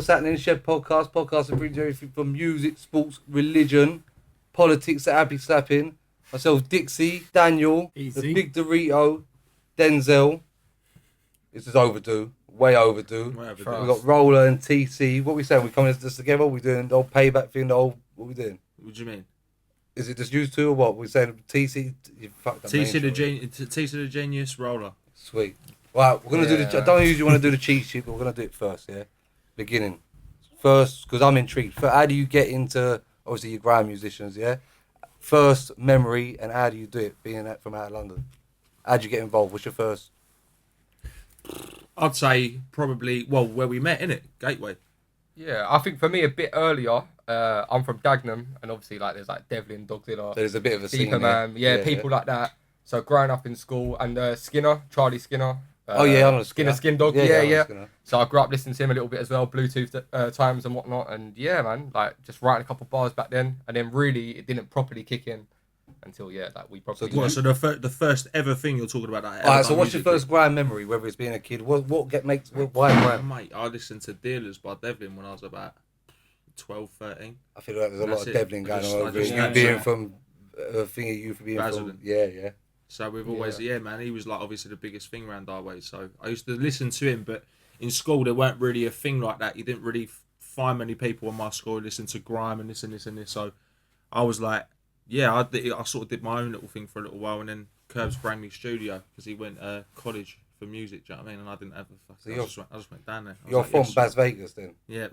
what's happening? Chef Podcast. Podcast that brings you everything from music, sports, religion, politics, happy slapping. Myself, Dixie, Daniel, Easy. the Big Dorito, Denzel. This is overdue. Way overdue. We've got Roller and TC. What are we saying? We coming this together? We doing the old payback thing? The old, what are we doing? What do you mean? Is it just you two or what? We're saying TC. You fucked up. TC the genius, Roller. Sweet. Right, we're gonna do the. I don't usually want to do the cheat sheet, but we're gonna do it first. Yeah. Beginning. First, because I'm intrigued. How do you get into obviously your grime musicians? Yeah. First memory and how do you do it? Being from out of London. How do you get involved? What's your first? I'd say probably where we met, innit? Gateway. Yeah, I think for me a bit earlier. I'm from Dagenham, and obviously like there's like Devlin, Dogzilla, There's a bit of a scene Deeper Man, there. people like that. So growing up in school and Skinner, Charlie Skinner. Oh yeah, I know Skinner Skin Dog. Yeah. So I grew up listening to him a little bit as well, Bluetooth times and whatnot, and yeah, man, like just writing a couple bars back then, and then really it didn't properly kick in until like we properly. So the first ever thing you're talking about. That Alright, so what's your first grime memory? Whether it's being a kid, why grime? Mate, I listened to Dealers by Devlin when I was about 12, 13. I feel like there's a lot of Devlin going on over here. You being from thingy, you for being from yeah. So we've always man, he was like obviously the biggest thing around our way. So I used to listen to him, but in school there weren't really a thing like that. You didn't really find many people in my school who listened to grime and this and this and this. So I was like, I sort of did my own little thing for a little while, and then Curbs brought me studio because he went college for music. Do you know what I mean? And I didn't have a fucking. I just went down there. You're from Las Vegas then? Yeah.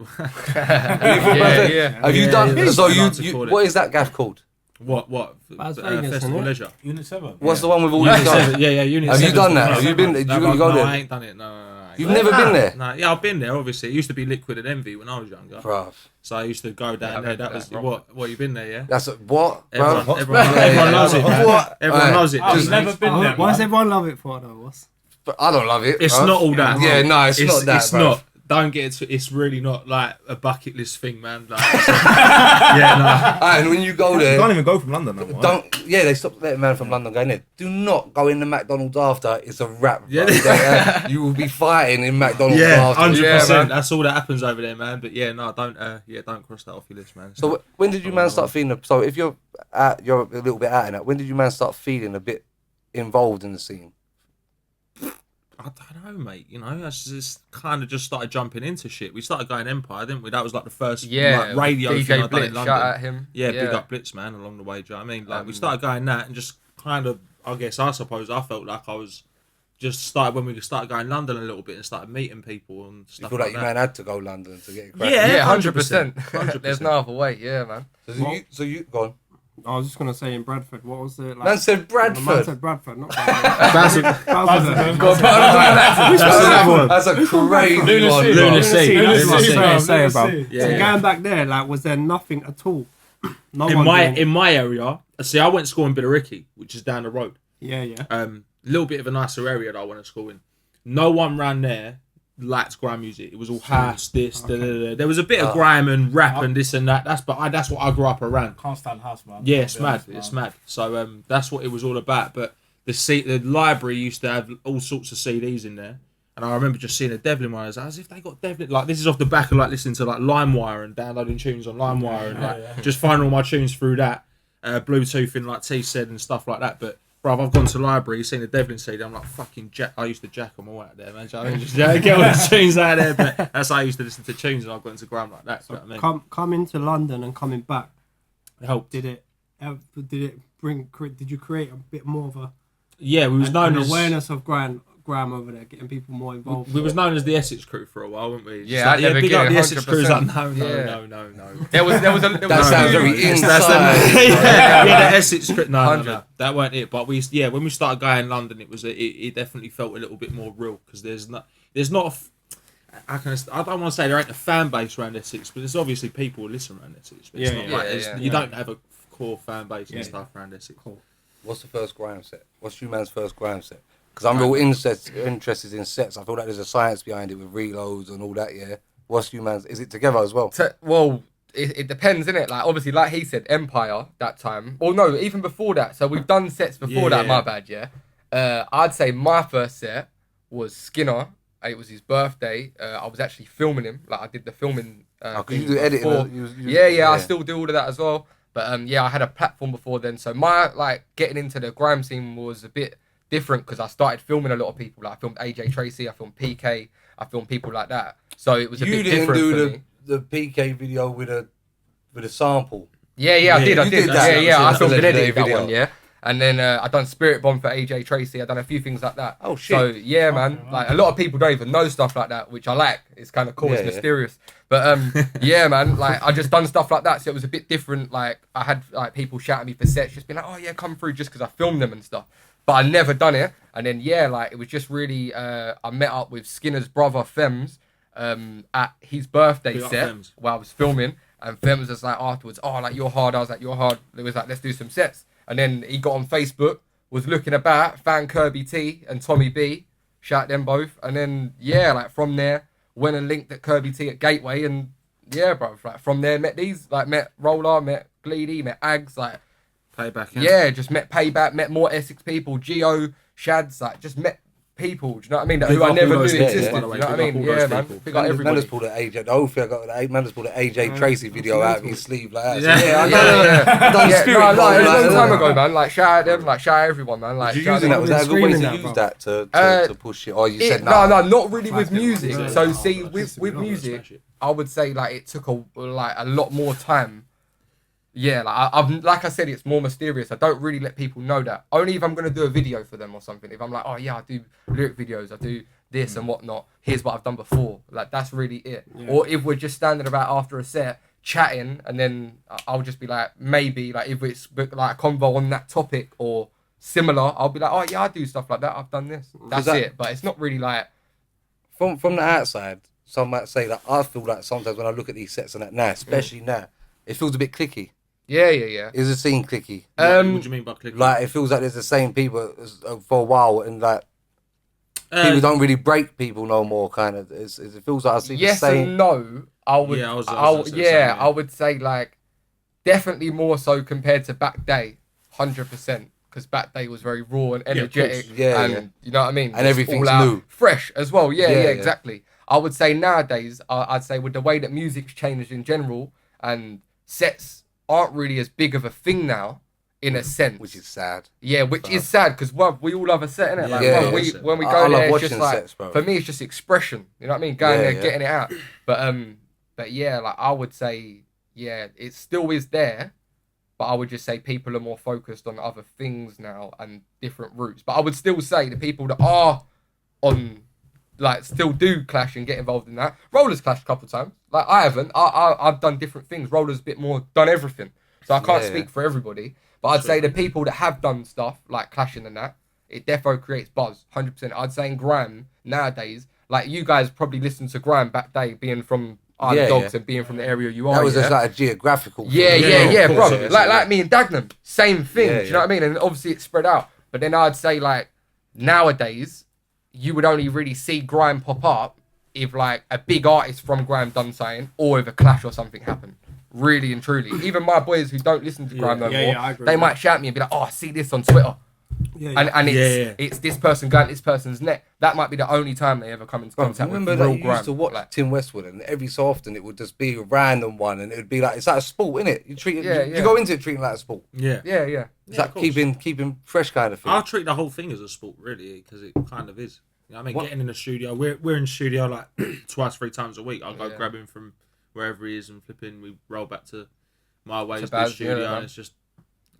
Have you done? So you what is that gaff called? What? Festival Leisure. Unit 7. What's the one with all Unit these guys? 7. Yeah, Unit 7. Have you done that? Have you been? Did you go there? I ain't done it. No. You've never been there? No. Yeah, I've been there. Obviously, it used to be Liquid and Envy when I was younger. Bruv. So I used to go down there. That was what you been there, yeah? That's what, Everyone loves it. Everyone loves it. I've never been there. Why does everyone love it for though? But I don't love it. It's not all that. Yeah, no, it's not that. It's not. Don't get it. It's really not like a bucket list thing, man. Like, and when you go there, you can't even go from London. No more. They stopped letting man from London going there. Do not go in the McDonald's after. It's a wrap. Yeah. You will be fighting in McDonald's after. 100%. That's all that happens over there, man. But don't cross that off your list, man. So when did you man start feeling? So if you're a little bit out in that, when did you man start feeling a bit involved in the scene? I don't know, mate. You know, I just kind of just started jumping into shit. We started going Empire, didn't we? That was like the first like, radio DJ thing I Blitz, done in London. shout out him. Yeah, big up Blitz, man, along the way. Do you know what I mean? Like we started going that and just kind of, I suppose I felt like I was just started when we started going London a little bit and started meeting people and stuff. You feel like you man had to go London to get a crack? Yeah, 100%. There's no other way, yeah, man. So you go on. I was just gonna say in Bradford, what was it like? Man said Bradford. Man said Bradford, not Bradford. That's a crazy one. Lunacy. So going back there, like, was there nothing at all? In my area, see, I went to school in Billericay, which is down the road. Yeah. Little bit of a nicer area that I went to school in. No one ran there liked grime music. It was all house, There was a bit of grime and rap and this and that. That's what I grew up around. Can't stand house, man. Yeah, it's mad. It's mad. So that's what it was all about. But the library used to have all sorts of CDs in there, and I remember just seeing a Devlin one. I was like, as if they got Devlin. Like, this is off the back of like listening to like LimeWire and downloading tunes on LimeWire and just finding all my tunes through that, Bluetooth and like T said and stuff like that. But bro, I've gone to the library, seen a Devlin CD. I'm like, fucking jack. I used to jack them all out there, man. I mean, just get all the tunes out there. But that's how I used to listen to tunes, and I've got into grime like that. So you know what I mean? Coming to London and coming back, it helped. Did you create a bit more of a we was known as awareness of grime over there, getting people more involved? We was known as the Essex Crew for a while, weren't we? Yeah, big up the Essex Crew. Like, no. There was that sounds very inside. The Essex Crew. No, that weren't it. But when we started going in London, it definitely felt a little bit more real because there's not I don't want to say there ain't a fan base around Essex, but there's obviously people who listen around Essex. But you don't have a core fan base and stuff around Essex. Cool. What's the first grime set? What's you man's first grime set? Because I'm real interested in sets. I feel like there's a science behind it with reloads and all that, yeah? What's you man's... Is it together as well? It depends, innit? Like, obviously, like he said, Empire, that time. Well, no, even before that. So we've done sets before that, my bad, yeah? I'd say my first set was Skinner, it was his birthday. I was actually filming him. Like I did the filming. Because you do editing. I still do all of that as well. But yeah, I had a platform before then, so my like getting into the grime scene was a bit different because I started filming a lot of people. Like I filmed AJ Tracy, I filmed PK, I filmed people like that. So it was a bit different. You didn't do the PK video with a sample. Yeah, I did. I filmed an edit that video. one. Yeah. And then I done Spirit Bomb for AJ Tracy. I done a few things like that. Oh shit! So yeah, man. Like a lot of people don't even know stuff like that, which I like. It's kind of cool. It's mysterious. But yeah, man. Like I just done stuff like that, so it was a bit different. Like I had like people shouting me for sets, just being like, "Oh yeah, come through," just because I filmed them and stuff. But I never done it. And then yeah, like it was just really. I met up with Skinner's brother Fems at his birthday set while I was filming, and Fems was like afterwards, "Oh, like you're hard." I was like, "You're hard." It was like, "Let's do some sets." And then he got on Facebook, was looking about, found Kirby T and Tommy B, shout them both. And then, yeah, like from there, went and linked at Kirby T at Gateway. And yeah, bro, like from there, met Roller, met Gleedy, met Ags, like. Payback. Yeah, just met Payback, met more Essex people, Geo, Shads, like just met people, do you know what I mean? Who I never knew existed, you know what I mean? Yeah, man. Big up everybody. Man's pulled an AJ. The whole thing I got with Man's pulled an AJ Tracy video out of his sleeve like that. Yeah, it was a long time ago, man. Like shout out them, like shout out everyone, man. Like was that a good way to use that to push it? Or you said no? No, not really with music. So see, with music, I would say like it took a lot more time. Yeah, like I said, it's more mysterious. I don't really let people know that. Only if I'm gonna do a video for them or something. If I'm like, oh yeah, I do lyric videos, I do this and whatnot. Here's what I've done before. Like that's really it. Yeah. Or if we're just standing about after a set, chatting, and then I'll just be like, maybe like if it's like a convo on that topic or similar, I'll be like, oh yeah, I do stuff like that. I've done this. That's it. But it's not really like from the outside. Some might say that I feel like sometimes when I look at these sets and that now, especially now, it feels a bit clicky. Yeah. Is the scene clicky? What do you mean by clicky? Like it feels like there's the same people for a while, and like people don't really break people no more. Kind of, it feels like I see the same. Yes and no. I would say like definitely more so compared to back day, 100%. Because back day was very raw and energetic, and you know what I mean. And everything's new, fresh as well. Yeah, exactly. I would say nowadays, I'd say with the way that music's changed in general, and sets aren't really as big of a thing now, in a sense. Which is sad. Yeah, which is sad because we all have a set, innit? Like, when we go there, it's just like sets, for me, it's just expression. You know what I mean? Going there, getting it out. But yeah, like I would say, yeah, it still is there, but I would just say people are more focused on other things now and different routes. But I would still say the people that are on, like, still do clash and get involved in that. Roller's clashed a couple of times. Like, I haven't. I've done different things. Roller's a bit more done everything. So I can't speak for everybody. But I'd say the people that have done stuff, like clashing and that, it defo creates buzz, 100%. I'd say in Grime, nowadays, like, you guys probably listened to Grime back day, being from Isle of Dogs and being from the area you are. That was just like a geographical thing. Yeah, bro. Like me and Dagenham, same thing. Do you know what I mean? And obviously it's spread out. But then I'd say, like, nowadays, you would only really see Grime pop up if like a big artist from Grime done something, or if a clash or something happened. Really and truly. Even my boys who don't listen to Grime no more, they might shout me and be like, oh, I see this on Twitter. And it's this person going this person's neck. That might be the only time they ever come into contact with real Grime. Remember that you used to watch Tim Westwood, and every so often it would just be a random one, and it would be like, it's like a sport, innit? You treat it, you go into it treating it like a sport. Yeah. It's like keeping fresh kind of thing. I treat the whole thing as a sport, really, because it kind of is. You know what I mean? Getting in the studio, we're in the studio like twice, 3 times a week. I'll go grab him from wherever he is and flipping. We roll back to my way to the studio, and it's just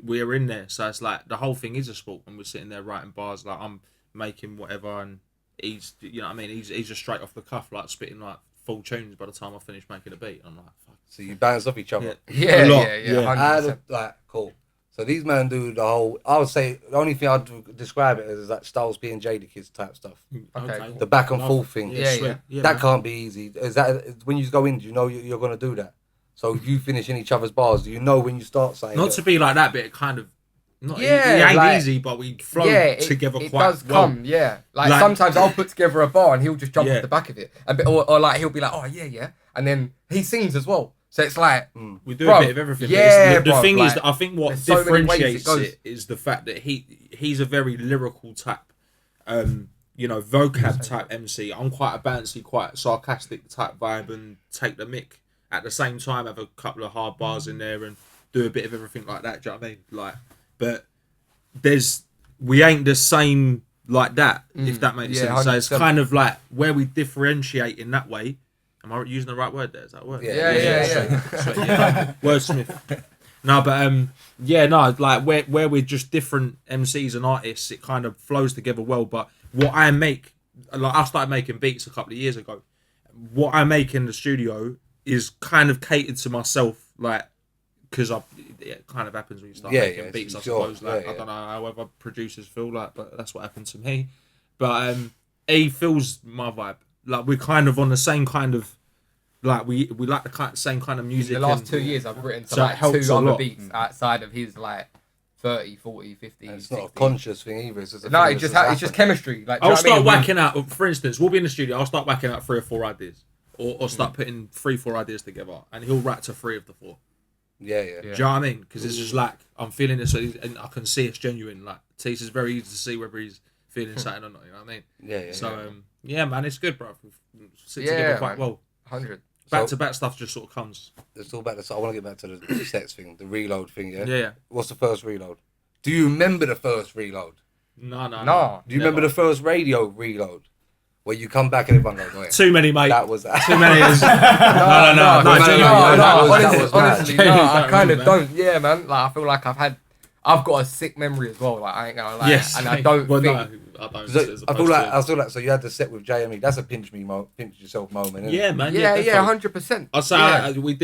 we're in there. So it's like the whole thing is a sport, and we're sitting there writing bars. Like I'm making whatever, and he's, you know what I mean? He's just straight off the cuff, like spitting like full tunes by the time I finish making a beat. I'm like, fuck. So you bounce off each other. Yeah. 100%. Like, cool. So these men do the whole. I would say the only thing I'd describe it as is like Styles P and Jada Kids type stuff. Okay. The back and forth thing. Yeah, that can't be easy. Is that when you go in? Do you know you're gonna do that? So you finish in each other's bars. Do you know when you start saying? Not to be like that, but it kind of. It ain't like, easy, but we flow together quite well. It does come, Like sometimes I'll put together a bar and he'll just jump off the back of it, or like he'll be like, oh yeah, and then he sings as well. So it's like we do a bit of everything. Yeah, the thing is that I think what differentiates it is the fact that he's a very lyrical type you know, vocab type MC. I'm quite a bouncy, quite sarcastic type vibe, and take the mick at the same time. Have a couple of hard bars in there and do a bit of everything like that. Do you know what I mean? Like, but we ain't the same like that. If that makes sense. 100%. So it's kind of like where we differentiate in that way. Am I using the right word there? Is that word? Yeah. Wordsmith. No, but like where we're just different MCs and artists, it kind of flows together well. But what I make, like I started making beats a couple of years ago. What I make in the studio is kind of catered to myself, like because it kind of happens when you start making beats. I suppose, like I don't know how other producers feel like, but that's what happened to me. But he feels my vibe. Like we're kind of on the same kind of. Like we like the same kind of music. The last 2 years I've written to like 2 other beats outside of his like 30, 40, 50. And it's 60. Not a conscious thing either. It's just chemistry. Like I'll start whacking out. For instance, we'll be in the studio. I'll start whacking out 3 or 4 ideas, or start putting 3, 4 ideas together, and he'll rap to 3 of the 4. Yeah. Do you know what I mean? Because it's just like I'm feeling this, and I can see it's genuine. Like Tease is very easy to see whether he's feeling something or not. You know what I mean? Yeah. So man, it's good, bro. We sit together quite well. 100. Back-to-back stuff just sort of comes. It's all about I want to get back to the sets thing, the reload thing, yeah? Yeah. What's the first reload? Do you remember the first reload? No. Do you remember the first radio reload? Where you come back and everyone goes, oh, yeah. Too many, mate. That was too many. No. Honestly, I kind of don't. Yeah, man. Like I feel like I've got a sick memory as well. Like I ain't gonna lie. Yes. And I don't think. No, I don't. I feel like so you had the set with JME. That's a pinch yourself moment. Isn't it? Man. Yeah, 100%. I say we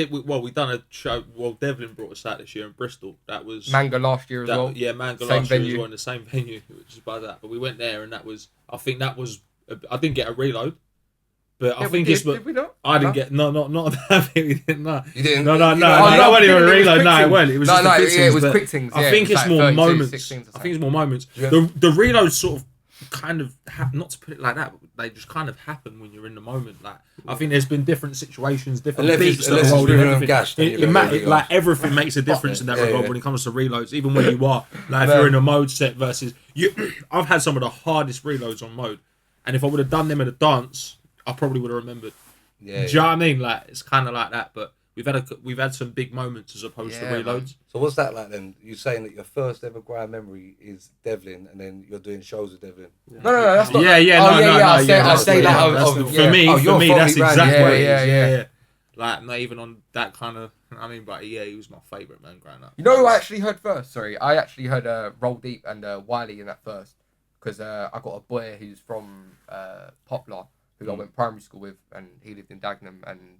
done a show. Well, Devlin brought us out this year in Bristol. That was Manga last year as well. Yeah, Manga last year as well in the same venue, which is by that. But we went there, and that was. I think that was. I didn't get a reload, but I think it's. Did we not? I didn't get not that. We didn't. No. You didn't. No. It wasn't even a reload. No, it wasn't. It was it was quick things. I think it's more moments. I think it's more moments. The reloads sort of kind of not to put it like that, but they just kind of happen when you're in the moment. Like I think there's been different situations, different beats that are rolled in. Like everything makes a difference in that regard when it comes to reloads. Even when you are like if you're in a mode set versus you, I've had some of the hardest reloads on mode, and if I would have done them in a dance, I probably would have remembered. Do you know what I mean? Like it's kind of like that, but. We've had some big moments as opposed to reloads. Man. So what's that like then? You're saying that your first ever Grime memory is Devlin, and then you're doing shows with Devlin. No, that's not. I say that. For me, that's exactly what it is. Yeah. Like not even on that kind of. I mean, but he was my favourite man growing up. You know who I actually heard first? Sorry, I actually heard Roll Deep and Wiley in that first because I got a boy who's from Poplar who I went primary school with, and he lived in Dagenham, and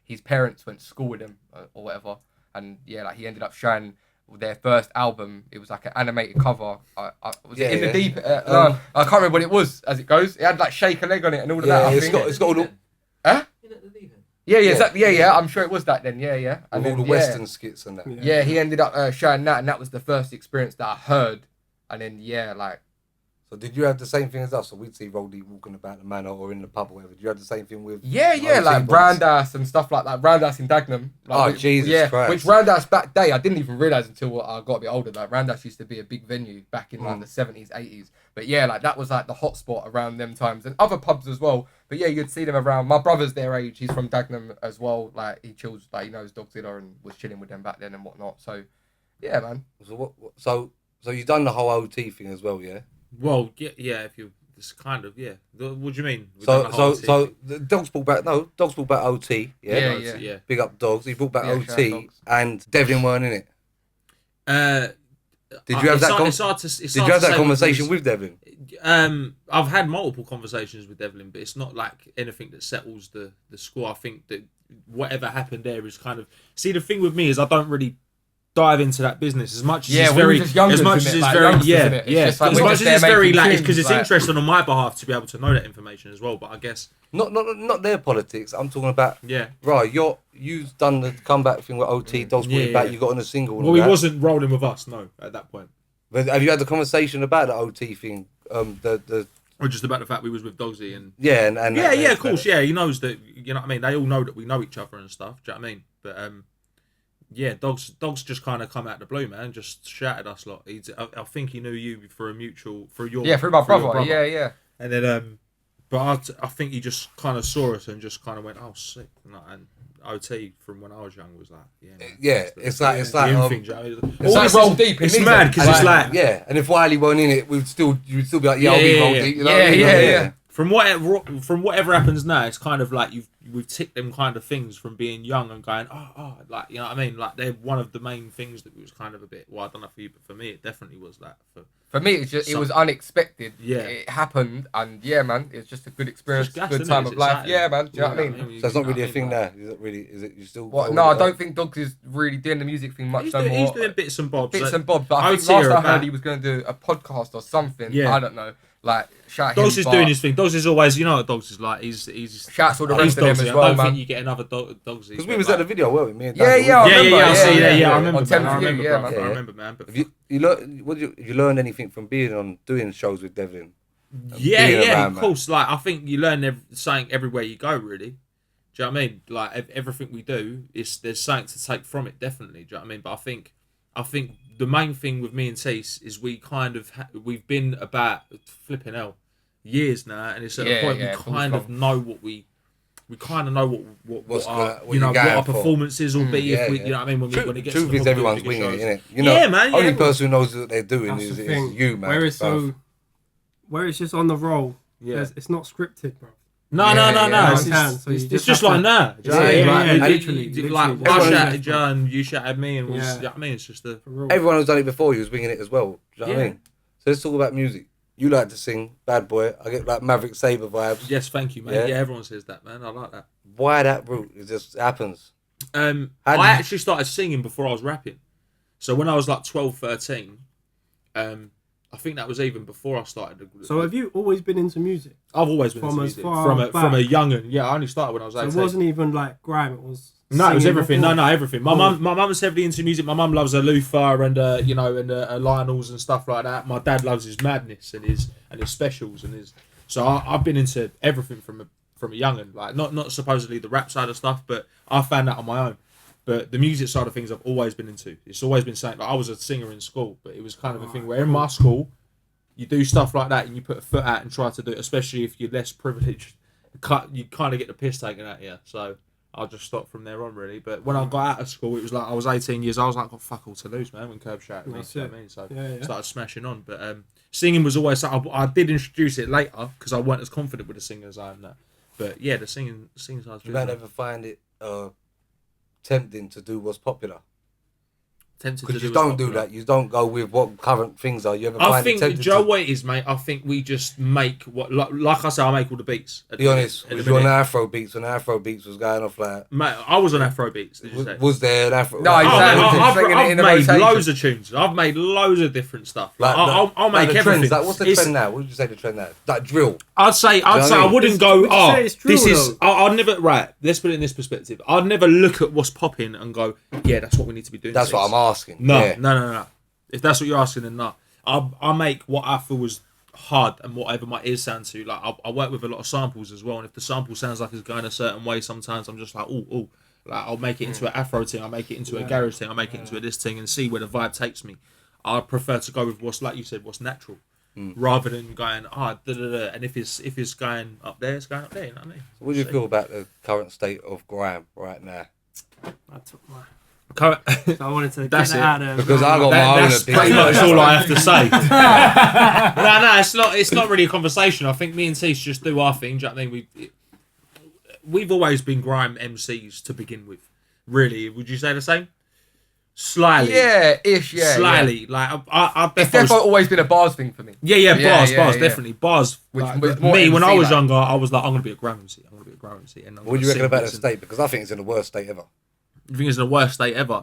his parents went to school with him or whatever, and he ended up showing their first album. It was like an animated cover. In the deep? I can't remember what it was as it goes. It had like Shake a Leg on it and all of that. It's got all the. Huh? Yeah, exactly. Yeah. I'm sure it was that then. Yeah. And all the Western skits and that. Yeah, he ended up showing that, and that was the first experience that I heard. And then So did you have the same thing as us? So we'd see Roldy walking about the manor or in the pub or whatever. Did you have the same thing with? Yeah, like Roundhouse and stuff like that. Roundhouse in Dagenham. Jesus Christ. Which Roundhouse back day, I didn't even realise until I got a bit older. Like Roundhouse used to be a big venue back in like the 70s, 80s. But that was like the hot spot around them times, and other pubs as well. But you'd see them around. My brother's their age. He's from Dagenham as well. Like he chills, like he knows Dogzilla and was chilling with them back then and whatnot. So, yeah, man. So you've done the whole OT thing as well, yeah? Well, yeah. If you, it's kind of What do you mean? So the Dogs brought back OT. Yeah. Big up Dogs. He brought back OT, and Devlin weren't in it. Did you have that conversation with Devlin? I've had multiple conversations with Devlin, but it's not like anything that settles the score. I think that whatever happened there is kind of. See, the thing with me is I don't really dive into that business as much as it's very because it's interesting on my behalf to be able to know that information as well, but I guess not their politics. I'm talking about right. You've done the comeback thing with OT. Dogs brought it back. You got on a single. Well, he wasn't rolling with us, no, at that point. But have you had the conversation about the OT thing? Or just about the fact we was with Dogsy and of course, he knows that. You know what I mean? They all know that we know each other and stuff. Do you know what I mean? But Yeah, dogs just kind of come out the blue, man. Just shouted us lot. I think he knew you for a mutual through my brother. Yeah. And then but I think he just kind of saw us and just kind of went, oh sick. And OT from when I was young was like, it's like it's like roll deep. It's mad because it's like and if Wiley weren't in it, you'd still be like, I'll be roll deep. You know yeah. From whatever happens now, it's kind of like we've ticked them kind of things from being young and going, like, you know what I mean? Like, they're one of the main things that was kind of a bit, well, I don't know for you, but for me, it definitely was that. For me, it was unexpected. Yeah. It happened, and man, it's just a good experience, gas, good time of life. Yeah, man, do you know what I mean? So it's not really a thing now, is it? You still... No, I don't think Dogs is really doing the music thing much no more. He's doing bits and bobs. But I think last I heard he was going to do a podcast or something. Yeah. I don't know. Like, shout Dogs is doing his thing. Dogs is always, you know what Dogs is like. He's shouts all the rest of them as well, I don't man. think you get another Dogs. Because we was at the video, weren't we? Me and I remember. I remember, man. But you learned anything from being on doing shows with Devlin? Yeah, of course. Like, I think you learn something everywhere you go, really. Do you know what I mean? Like, everything we do, there's something to take from it, definitely. Do you know what I mean? But I think the main thing with me and Tees is we kind of we've been about flipping hell years now, and it's at a point we kind of know what we kind of know what our performances will be if we, you know what I mean, when it gets truth to is everyone's winging it, innit? You know, man. Only person who knows what they're doing is you, man. Where it's just on the roll. Yeah, it's not scripted, bro. No. It's just like nah. Literally. Like, I shouted you and you shouted me, and you know what I mean? It's just everyone who's done it before you was winging it as well. Do you know what I mean? So let's talk about music. You like to sing, Bad Boy. I get like Maverick Sabre vibes. Yes, thank you, man. Yeah, everyone says that, man. I like that. Why that route? It just happens. I actually started singing before I was rapping. So when I was like 12, 13, I think that was even before I started. So have you always been into music? I've always been into music. From a young'un. Yeah, I only started when I was 18. So it wasn't even like grime, it was... No, it was everything. No, everything. My mum was heavily into music. My mum loves a Luther and a Lionel's and stuff like that. My dad loves his madness and his specials and his... So I've been into everything from a young'un. Like, not supposedly the rap side of stuff, but I found that on my own. But the music side of things I've always been into. It's always been something, like, I was a singer in school, but it was kind of a thing where in my school, you do stuff like that and you put a foot out and try to do it, especially if you're less privileged. You kind of get the piss taken out of you. So I'll just stop from there on, really. But when I got out of school, it was like I was 18 years old. I was like, got fuck all to lose, man, when Curb shouted me. You know what I mean? So I started smashing on. But singing was always something. I did introduce it later because I weren't as confident with the singing as I am now. But yeah, the singing side's you might ever find it tempting to do what's popular. Because you don't do that. You don't go with what current things are. You ever find it tempting? Joe, what it is, mate. I think we just make what, like I say, I make all the beats. Be honest, was you on Afro beats when Afro beats was going off like? Mate, I was on Afro beats. Did you say? Was there an Afro? No, I've made loads of tunes. I've made loads of different stuff. Like, I'll make everything. Like, what's the trend now? What would you say the trend now? Like drill. I'd say I wouldn't go. This is. I'd never. Right. Let's put it in this perspective. I'd never look at what's popping and go, yeah, that's what we need to be doing. That's what I'm asking. No. If that's what you're asking, then no. I make what I feel was hard and whatever my ears sound to. Like I work with a lot of samples as well, and if the sample sounds like it's going a certain way, sometimes I'm just like, ooh. Like I'll make it into an Afro thing, I'll make it into a garage thing, I'll make it into this thing, and see where the vibe takes me. I prefer to go with what's, like you said, what's natural, rather than going and if it's going up there, it's going up there. You know what I mean? So what do you feel about the current state of grime right now? I took my. So I wanted to get that out there because I got my own opinion. Pretty much all I have to say. No, it's not really a conversation. I think me and Tees just do our thing. Do you know what I mean? We've always been grime MCs to begin with. Really, would you say the same? Slightly, slightly. Yeah. Like it's definitely always been a bars thing for me. Yeah, bars, definitely bars. Which me, when I was younger, I was like, I'm gonna be a grime MC. And what do you reckon about the state? Because I think it's in the worst state ever. You think it's the worst state ever?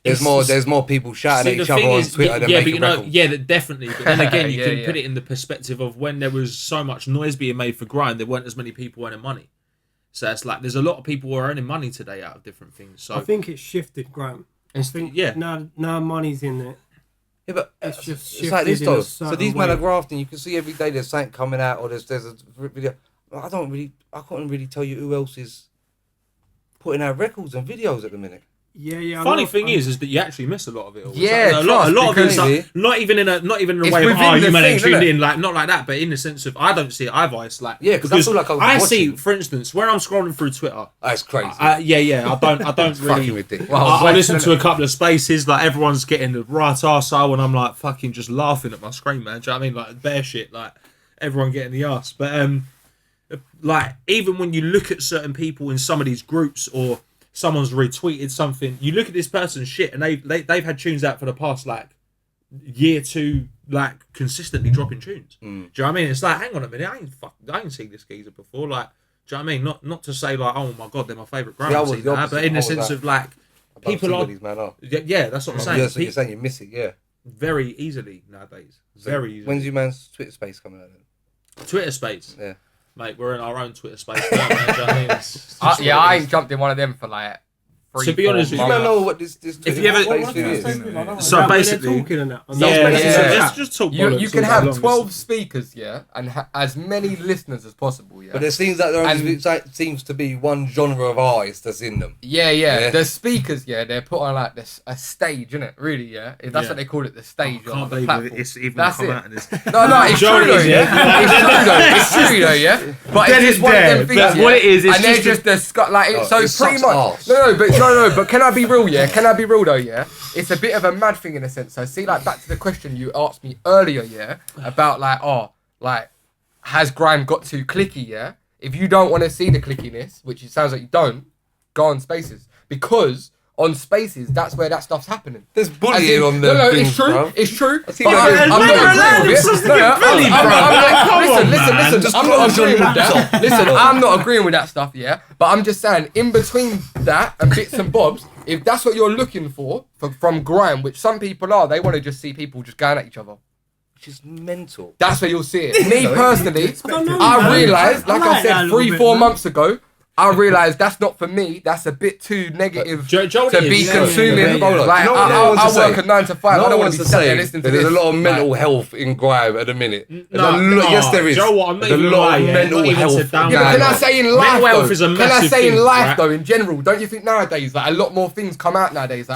There's more people shouting at each other on Twitter than making records. Yeah, definitely. But then again, you can put it in the perspective of when there was so much noise being made for grime, there weren't as many people earning money. So it's like there's a lot of people who are earning money today out of different things. So I think it's shifted grime. Now money's in it. Yeah, but it's just shifted. It's like this though. So these men are grafting. You can see every day there's something coming out, or there's a video. I couldn't really tell you who else is putting out records and videos at the minute. Yeah. Funny thing is that you actually miss a lot of it all. Yeah, a lot of it's really. like, not even in a It's way of within you the man scene, tuned innit? in, like not like that, but in the sense of I don't see it either. It's like because I feel like I'm I see, watching. for instance, when I'm scrolling through Twitter. That's crazy. I don't Fucking really. ridiculous. I listen to a couple of spaces, like everyone's getting the right arsehole, and I'm like fucking just laughing at my screen, man. Do you know what I mean? Like bare shit, like everyone getting the arse. But like even when you look at certain people in some of these groups, or someone's retweeted something, you look at this person's shit, and they've had tunes out for the past like year two, like consistently dropping tunes. Do you know what I mean? It's like, hang on a minute, I ain't seen this geezer before. Like, do you know what I mean? Not to say like, oh my god, they're my favourite grime, but in the sense of like, people are. These man are. Yeah, that's what I'm saying. So you're saying you miss it, yeah. Very easily nowadays. Very easily. When's your man's Twitter space coming out then? Twitter space? Yeah. Mate, we're in our own Twitter space now, man. Do you know what I mean? It's just Yeah, what it I is. ain't jumped in one of them for like 3, To be honest with You you, don't know what this If you ever- Twitter space thing is. So basically, talking and that. let's just talk You bollocks can all have day long. 12 speakers, yeah, and as many listeners as possible, yeah. But it seems like there seems to be one genre of artist that's in them. Yeah. The speakers, yeah, they're put on like this a stage, innit? Really, yeah. If that's what they call it, the stage. I on can't the believe platform. it's even That's come it. out of this. No, it's true though, yeah. It's true though, yeah. But it's just one of them things, But yeah. what it is, it's and they're just just the like Oh, so it pretty sucks much. arse. No, but can I be real? Yeah, can I be real though? Yeah, it's a bit of a mad thing in a sense. So see, like back to the question you asked me earlier, yeah, about like has grime got too clicky? Yeah, if you don't want to see the clickiness, which it sounds like you don't, go on Spaces, because on Spaces that's where that stuff's happening. There's bullying on the No, things, it's true. bruv. It's true. I see But guys- I'm Man, not agreeing with supposed it. to get bullied, bruv. Listen. Just I'm not close your agreeing with lips that. off. Listen, I'm not agreeing with that stuff, yeah. But I'm just saying, in between that and bits and bobs, if that's what you're looking for from grime, which some people are, they want to just see people just going at each other. Which is mental. That's where you'll see it. Me personally, don't know, I man. realised, like I like that a said, little 3-4 bit, man. months ago, I realised that's not for me. That's a bit too negative Joe, to be consuming. yeah. Like, You know what no one wants to I work say? a 9 to 5. I No don't one want wants to to be sat there say listening to there's this. a lot of mental Like, health in grime at the minute. No, Yes, there is. Joe, what I'm not There's a even lot of lying, mental not even health. sit down. Yeah, but can I say in life Mental health though? is a Can I massive say in thing, life right? though, in general? Don't you think nowadays, like a lot more things come out nowadays?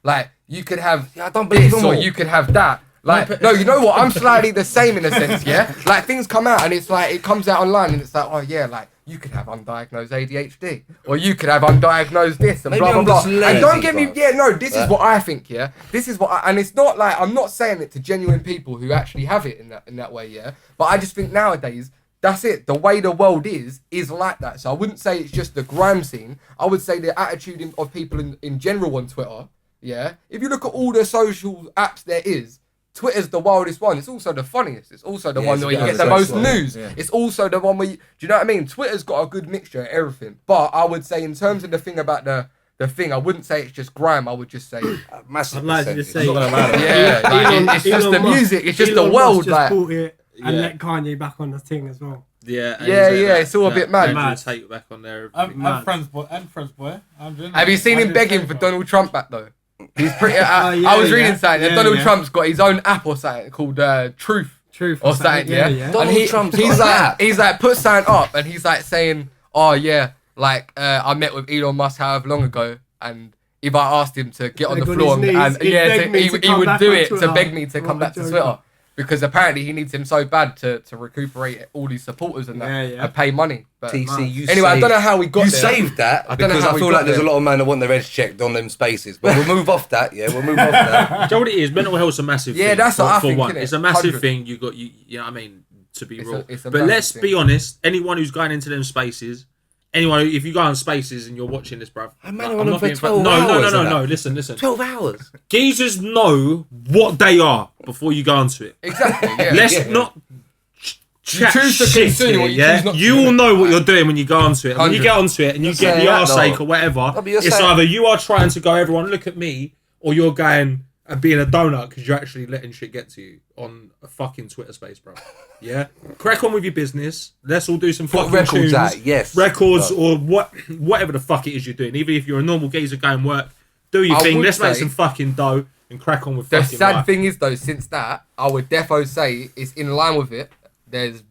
Like you could have I don't believe this them or all. you could have that. Like no, you know what? I'm slightly the same in a sense, yeah. Like things come out and it's like it comes out online and it's like, oh yeah, like you could have undiagnosed ADHD or you could have undiagnosed this and Maybe blah blah I'm blah. just lazy, And don't get me, bruv. yeah, no, this is what I think, yeah. This is what, and it's not like I'm not saying it to genuine people who actually have it in that way, yeah. But I just think nowadays. That's it. The way the world is like that. So I wouldn't say it's just the grime scene. I would say the attitude of people in general on Twitter. Yeah. If you look at all the social apps there is, Twitter's the wildest one. It's also the funniest. It's also the one it's where you the get the most most news. Yeah. It's also the one where do you know what I mean? Twitter's got a good mixture of everything. But I would say in terms of the thing about the thing, I wouldn't say it's just grime. I would just say, Massive I'd like to percentage. just say, it's just the music. It's just the world. Just Like, bought it and Yeah. let Kanye back on the thing as well. Yeah, it's all a bit mad. Andrew Tate back on there. I'm friends, boy. Have you seen him begging for Donald Trump back though? He's pretty. yeah, I was reading yeah. something. Yeah, Donald yeah. Trump's got his own app or something called Truth or something. Yeah. And Donald Trump's he's got an like app. he's like put something up and he's like saying, oh yeah, like I met with Elon Musk however long ago and if I asked him to get on the Like on floor his and knees, yeah, he'd beg me to he come would back do on it to Twitter. beg me to come What a back to joker. Twitter. Because apparently he needs him so bad to recuperate all his supporters and that and pay money. But TC, you anyway, I saved- don't know how we got You there. saved that I don't know because how I we feel got like there's a there. lot of men that want their heads checked on them spaces. But we'll move off that. Yeah, we'll move off that. Do you know what it is? Mental health's a massive thing. That's what I for think, one. innit? It's a massive 100. thing. You know what I mean, to be It's real. a But massive let's thing. be honest, anyone who's going into them spaces, if you go on spaces and you're watching this, bruv. I man, on them for 12 No, hours and no, that. listen. 12 hours. Geezers know what they are before you go onto it. Exactly. Yeah. Let's not chat choose to shit consume here, what you yeah? choose not to, You all innit? know what you're doing when you go onto it. When you 100. get onto it and you You're get the saying that, arse ache though. or whatever, No, but you're it's saying- either you are trying to go, everyone look at me, or you're going and being a donut because you're actually letting shit get to you on a fucking Twitter space, bro. Yeah? Crack on with your business. Let's all do some Put fucking records tunes. out, yes. Records or whatever the fuck it is you're doing. Even if you're a normal geezer going work, do your I thing. would Let's make say- some fucking dough and crack on with The fucking sad life. thing is though, since that, I would defo say it's in line with it. There's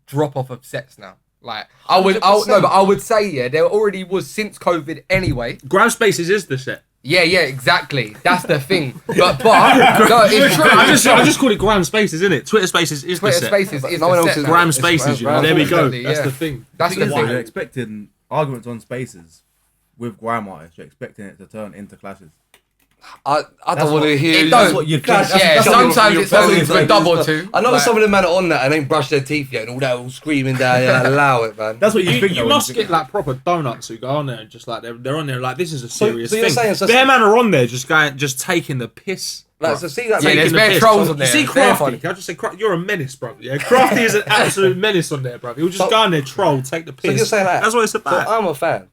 drop off of sets now. Like I would say there already was since COVID anyway. Grime Spaces is the shit. Yeah, exactly. That's the thing. But no, it's true. I just call it Grime Spaces, isn't it? Twitter Spaces is Twitter the Spaces set. is no one the else set. is Grime Spaces, you know. There we go. Yeah. That's the thing. That's the thing. You're expecting arguments on Spaces with grime artists. You're expecting it to turn into clashes. I don't want to hear. That's what you'd think. Sometimes it turns into a double or two. I know some of them man are on that and ain't brush their teeth yet and all that, all screaming down. Yeah, allow it, man. That's what you think. You must get like proper donuts who go on there and just like they're on there like this is a serious so you're thing. saying, Their man are on there just taking the piss. Like, so see that? Yeah, there's bare trolls on there. You see Crafty, can I just say, you're a menace, bro. Yeah, Crafty is an absolute menace on there, bro. He'll just go on there, troll, take the piss. So you're saying that? That's what it's about. So I'm a fan.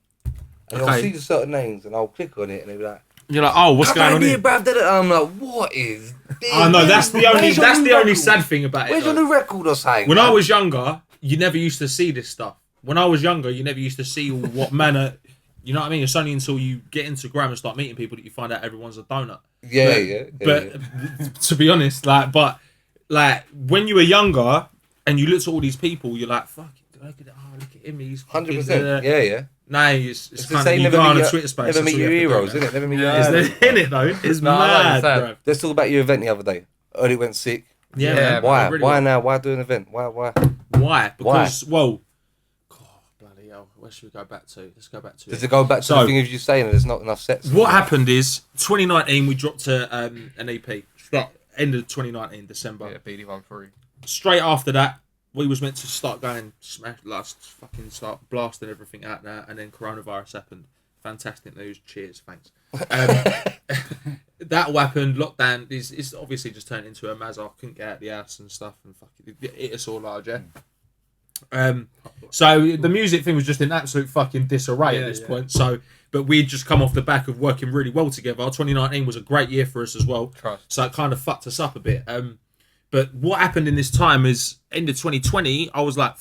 And Okay. I'll see certain names and I'll click on it and they'll be like, You're like, oh, what's going on here? Bruv, and I'm like, what is this? Oh no, that's the only sad thing about it. Where's your new record or something? When I was younger, you never used to see this stuff. When I was younger, you never used to see what manner. You know what I mean? It's only until you get into Grime and start meeting people that you find out everyone's a donut. But to be honest, like when you were younger and you looked at all these people, you're like, fuck it, look at him, he's 100%. Yeah. Nah, it's kind say of you never go on meet a Twitter space. Never meet your heroes, isn't it? Never meet your Is heroes. there in it though? It's No, mad, I bro. Let's talk about your event the other day. Early went sick. Yeah, Yeah, man. Why? Really Why well. now? Why do an event? Why? Why? Because well, God, bloody hell. Where should we go back to? Let's go back to. Does it go back to the thing of you saying that there's not enough sets? What happened is 2019 we dropped an EP. End of 2019 December. Yeah, BD13. Straight after that, we was meant to start going start blasting everything out there, and then coronavirus happened. Fantastic news. Cheers. Thanks. That all happened. Lockdown is obviously just turned into a mazza. I couldn't get out of the house and stuff, and fucking it us all large. So the music thing was just in absolute fucking disarray at this point. So, but we'd just come off the back of working really well together. 2019 was a great year for us as well. Trust. So it kind of fucked us up a bit. But what happened in this time is, end of 2020, I was like,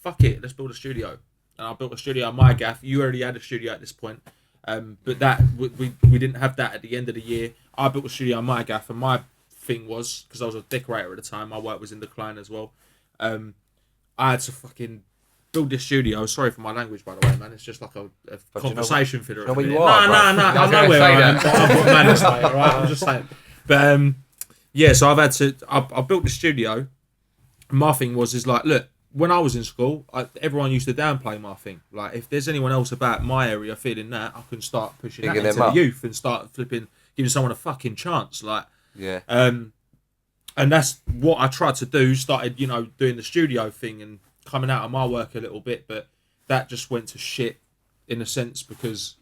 fuck it, let's build a studio. And I built a studio on my gaff. You already had a studio at this point. But that we didn't have that at the end of the year. I built a studio on my gaff, and my thing was, because I was a decorator at the time, my work was in decline as well. I had to fucking build this studio. Sorry for my language, by the way, man. It's just like a conversation filler. You know where you are, No. I know where I am. I've got manners, mate, all right? I'm just saying. But yeah, so I've had to. I built the studio. My thing is like, look, when I was in school, everyone used to downplay my thing. Like, if there's anyone else about my area feeling that, I can start pushing that into the youth and start giving someone a fucking chance. Like, yeah. And that's what I tried to do. Started, doing the studio thing and coming out of my work a little bit, but that just went to shit in a sense because,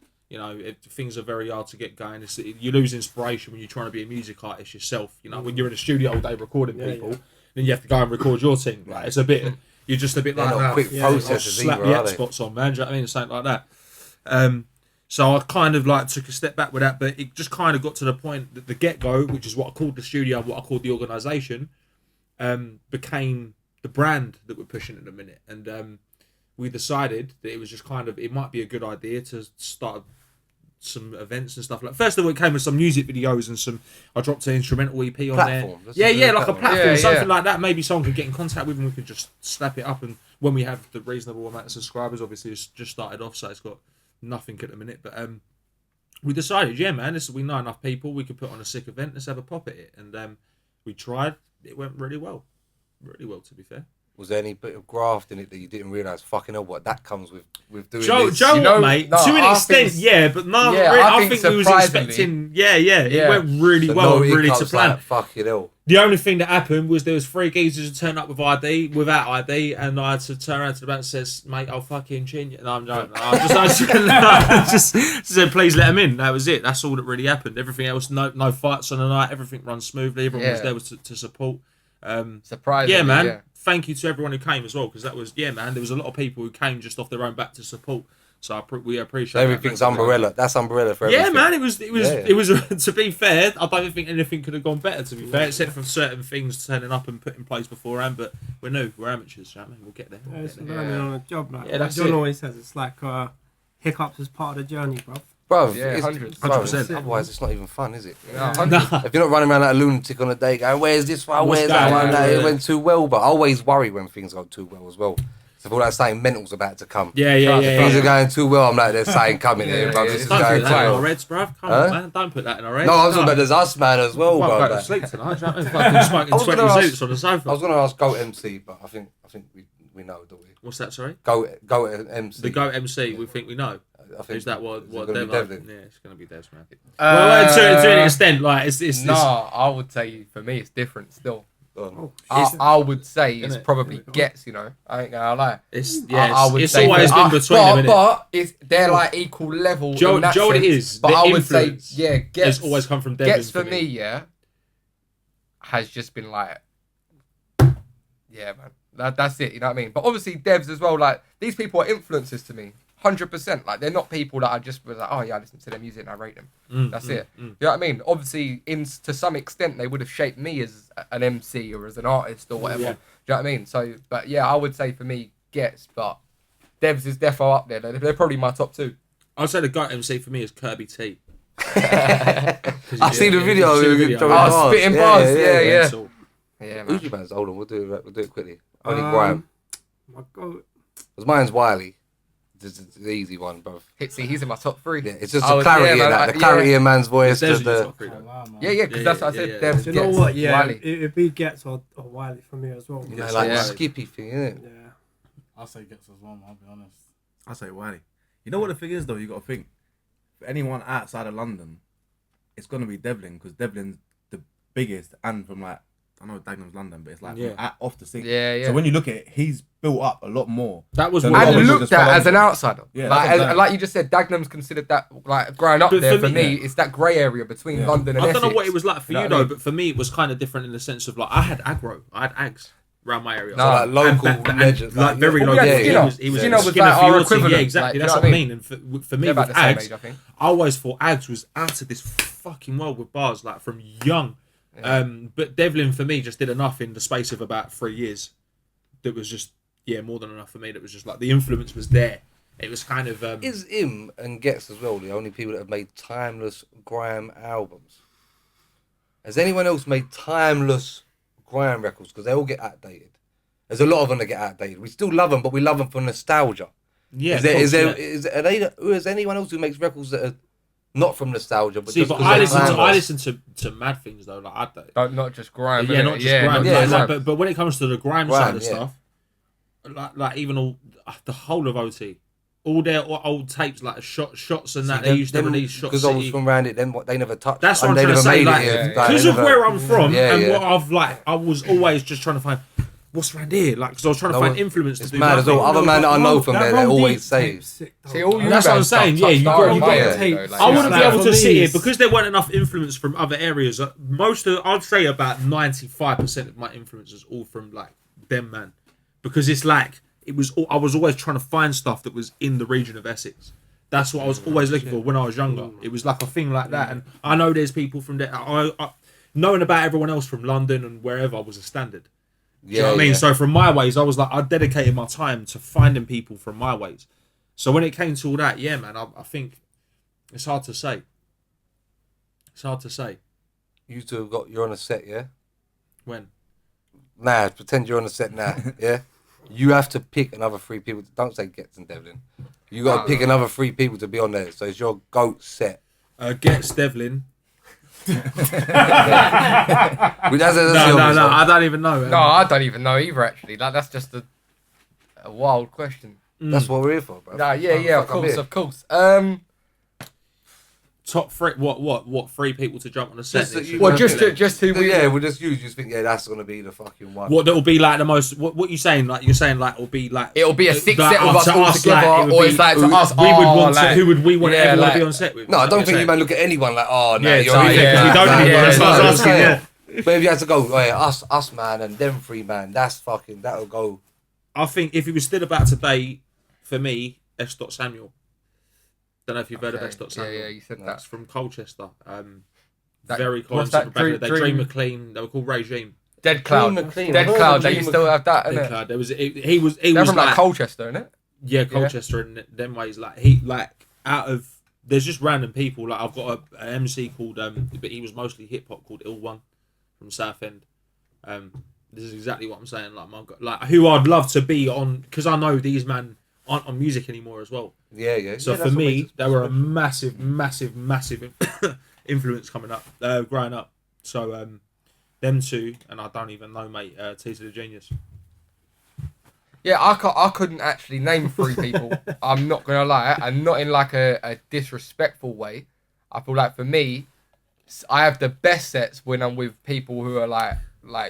things are very hard to get going. You lose inspiration when you're trying to be a music artist yourself. When you're in a studio all day recording people, then you have to go and record your thing. Like, it's a bit, you're just a bit like, quick processes slap either, the are app they? spots on, man. Do you know what I mean? Something like that. So I kind of like took a step back with that, but it just kind of got to the point that the get-go, which is what I called the studio, what I called the organisation, became the brand that we're pushing at the minute. And we decided that it was just it might be a good idea to start some events and stuff like. First of all, it came with some music videos and I dropped an instrumental EP on Platform. there. Yeah, like a platform, something Yeah. like that. Maybe someone could get in contact with and we could just slap it up. And when we have the reasonable amount of subscribers, obviously it's just started off, so it's got nothing at the minute. But we decided, yeah, man, we know enough people, we could put on a sick event. Let's have a pop at it. And we tried. It went really well, to be fair. Was there any bit of graft in it that you didn't realise? Fucking hell, what that comes with doing Joe, this? mate, to an extent, yeah, but no, I think we was expecting, it went really well, really to plan. Like, fucking hell. The only thing that happened was there was 3 geezers who turned up without ID, and I had to turn around to the back and says, mate, I'll fucking chin you. No, I'm joking. I just said, please let them in. That was it. That's all that really happened. Everything else, no fights on the night. Everything runs smoothly. Everyone was there to support. Surprisingly, yeah, man. Yeah. Thank you to everyone who came as well, because that was, man, there was a lot of people who came just off their own back to support. So we appreciate everything's that. umbrella. That's umbrella for everything. Yeah, man. It was. To be fair, I don't think anything could have gone better. To be fair, except for certain things turning up and put in place beforehand. But we're new. We're amateurs. Right, man? We'll get there. It's learning on a job, like that's John it. always says. It's like hiccups is part of the journey, bro. Bruv, Yeah, it's 100%. Otherwise, it's not even fun, is it? Yeah, If you're not running around like a lunatic on a day going, where's this one, where's that one? It went too well, but I always worry when things go too well as well. So I feel like something mental's about to come. Yeah. Things are going too well. I'm like, there's something coming here, bro. This is Don't going put too that in well. our Reds, bruv. Come on, man. Don't put that in our Reds. No, I was talking about there's us, man, as well, bro. bro. Go to sleep tonight. Fucking smoking 20 zoots on the sofa. I was gonna ask GOAT MC, but I think we know, don't we? What's that? Sorry. GOAT MC. The GOAT MC. We think we know. I think Is that what Devlin? Yeah, it's gonna be Devs, man. Well, to an extent, like it's. No, I would say for me it's different still. Oh, I would say it's Innit? probably Gets, you know. I ain't gonna lie. It's always always been between them. But they're like equal level. Joe, in that Joe, it sense. is. But The I would say, influence yeah, Gets has always come from Devlin. Gets for me, yeah, has just been like, yeah, man. That's it. You know what I mean? But obviously, Devs as well. Like these people are influences to me. 100%. Like they're not people that I just was like, oh yeah, I listen to their music and I rate them. That's it. You know what I mean? Obviously, to some extent, they would have shaped me as an MC or as an artist or whatever. Yeah. Do you know what I mean? So, but yeah, I would say for me, Gets, but Devs is defo up there. They're probably my top two. I'd say the GOAT MC for me is Kirby T. I see the video. Oh, spitting bars. Yeah. Yeah, man. Who's your man's? Hold on, we'll do it quickly. Only Grime. My God. Because mine's Wiley. This is the easy one, bro. See, he's in my top three. Yeah, it's just the clarity in that. The clarity in man's voice. There's Just your the... top three, though. Yeah, because that's what I said. Devs, Do you know Gets, what? Yeah, Wiley. it'd be Gets or Wiley for me as well. Yeah, like Yeah. the skippy thing, innit? Yeah. I'll say Gets as well, man, I'll be honest. I'll say Wiley. You know what the thing is though? You got to think. For anyone outside of London, it's gonna be Devlin because Devlin's the biggest, and from like I know Dagenham's London, but it's like off the scene. Yeah. So when you look at it, he's built up a lot more. That was And what And Well, looked just at follow as an him. outsider. Yeah, like, that's what I'm like you just said, Dagenham's considered that like growing up But there. for For me- me, it's that grey area between London and I don't know Essex. what it was like for You know you what I though, mean? but for me it was kind of different in the sense of like I had aggro, I had ags around my area. No, Like local legends. Like very Yeah, local. Skinner. He was Skinner was Skinner like our Fiorti, equivalent. yeah, exactly. Like, That's you know what I what I mean. And for me They're with about the same ags, age, I think. I always thought ags was out of this fucking world with bars, like from young. But Devlin for me just did enough in the space of about 3 years. That was just more than enough for me. That was just like the influence was there. It was kind of Is him and Gets as well the only people that have made timeless grime albums? Has anyone else made timeless grime records? Because they all get outdated. There's a lot of them that get outdated. We still love them, but we love them for nostalgia. yeah. Is anyone else who makes records that are not from nostalgia? But See, just but 'cause I they're listen timeless? to mad things though. Like Not just grime. yeah, innit? not just grime. not yeah, just like, grime. but when it comes to the grime Grime, side of yeah. stuff, like even all the whole of OT, all their old tapes like shots and that they used to release shots. Because I was from around it, then what they never touched. That's what and I'm they trying to never say. made Like, it here. because of where I'm from Yeah, and yeah. what I've like, I was always just trying to find what's around here. Like, because I was trying to find influence to It's do. mad as nothing. well. Other man that I know from there, they always say. See, all you That's what I'm guys saying, touched yeah, you our got- you got area, tapes. though, I wouldn't Like, be able for to me, sit here it's- because there weren't enough influence from other areas. I'd say about 95% of my influence is all from like them, man, because it's like I was always trying to find stuff that was in the region of Essex. That's what I was always looking for when I was younger. It was like a thing like that, and I know there's people from there. Knowing about everyone else from London and wherever was a standard. Do you know what I mean? So from my ways, I was like, I dedicated my time to finding people from my ways. So when it came to all that, yeah, man, I think it's hard to say. It's hard to say. You two have you're on a set, yeah? When? Nah, pretend you're on a set now, yeah? You have to pick another 3 people. Don't say Gets and Devlin. You got to pick another 3 people to be on there. So it's your GOAT set. Gets Devlin. That's No, I don't even know. No, I don't even know either. Actually, that's just a wild question. That's what we're here for, bro. Nah, yeah, of fuck, I'm course, here. of course. Top 3. What 3 people to jump on a set? Just that this you- year? Well, just who we. Yeah, we'll just use. Just think, yeah, that's gonna be the fucking one. What that will be like the most? What you saying? Like you're saying, like it'll be like It'll be a 6 like, set of us to all together, it would or be it's like to who us. we would want. like, Who would we want yeah, everyone like- to be on set with? No, I Is that don't what think you you're man look at anyone like, oh no, Yeah, you're so, in yeah, there. we don't Nah, even- that's what I was nah, asking, nah. yeah. But if you had to go, oh, yeah, us man, and them 3 man, that's fucking. That'll go. I think if it was still about today, for me, S. Samuel. Don't know if you've heard of S. Samuel. Yeah, you said That's that. from Colchester. That- Very what's Colchester. that? They Dream McLean. They were called Regime. Dead Cloud. McLean. Dead I've Cloud. heard They of used Dream to have that, Big innit? card. There was he was They're from like like Colchester, innit? yeah, Colchester and them ways. Like he like out of there's just random people. Like I've got an MC called but he was mostly hip hop called Ill One from Southend. This is exactly what I'm saying. Like who I'd love to be on, because I know these men aren't on music anymore as well. Yeah. So for me, they were a massive influence coming up, growing up. So them two, and I don't even know, mate. T to the Genius. Yeah, I couldn't actually name 3 people. I'm not gonna lie, and not in like a disrespectful way. I feel like for me, I have the best sets when I'm with people who are like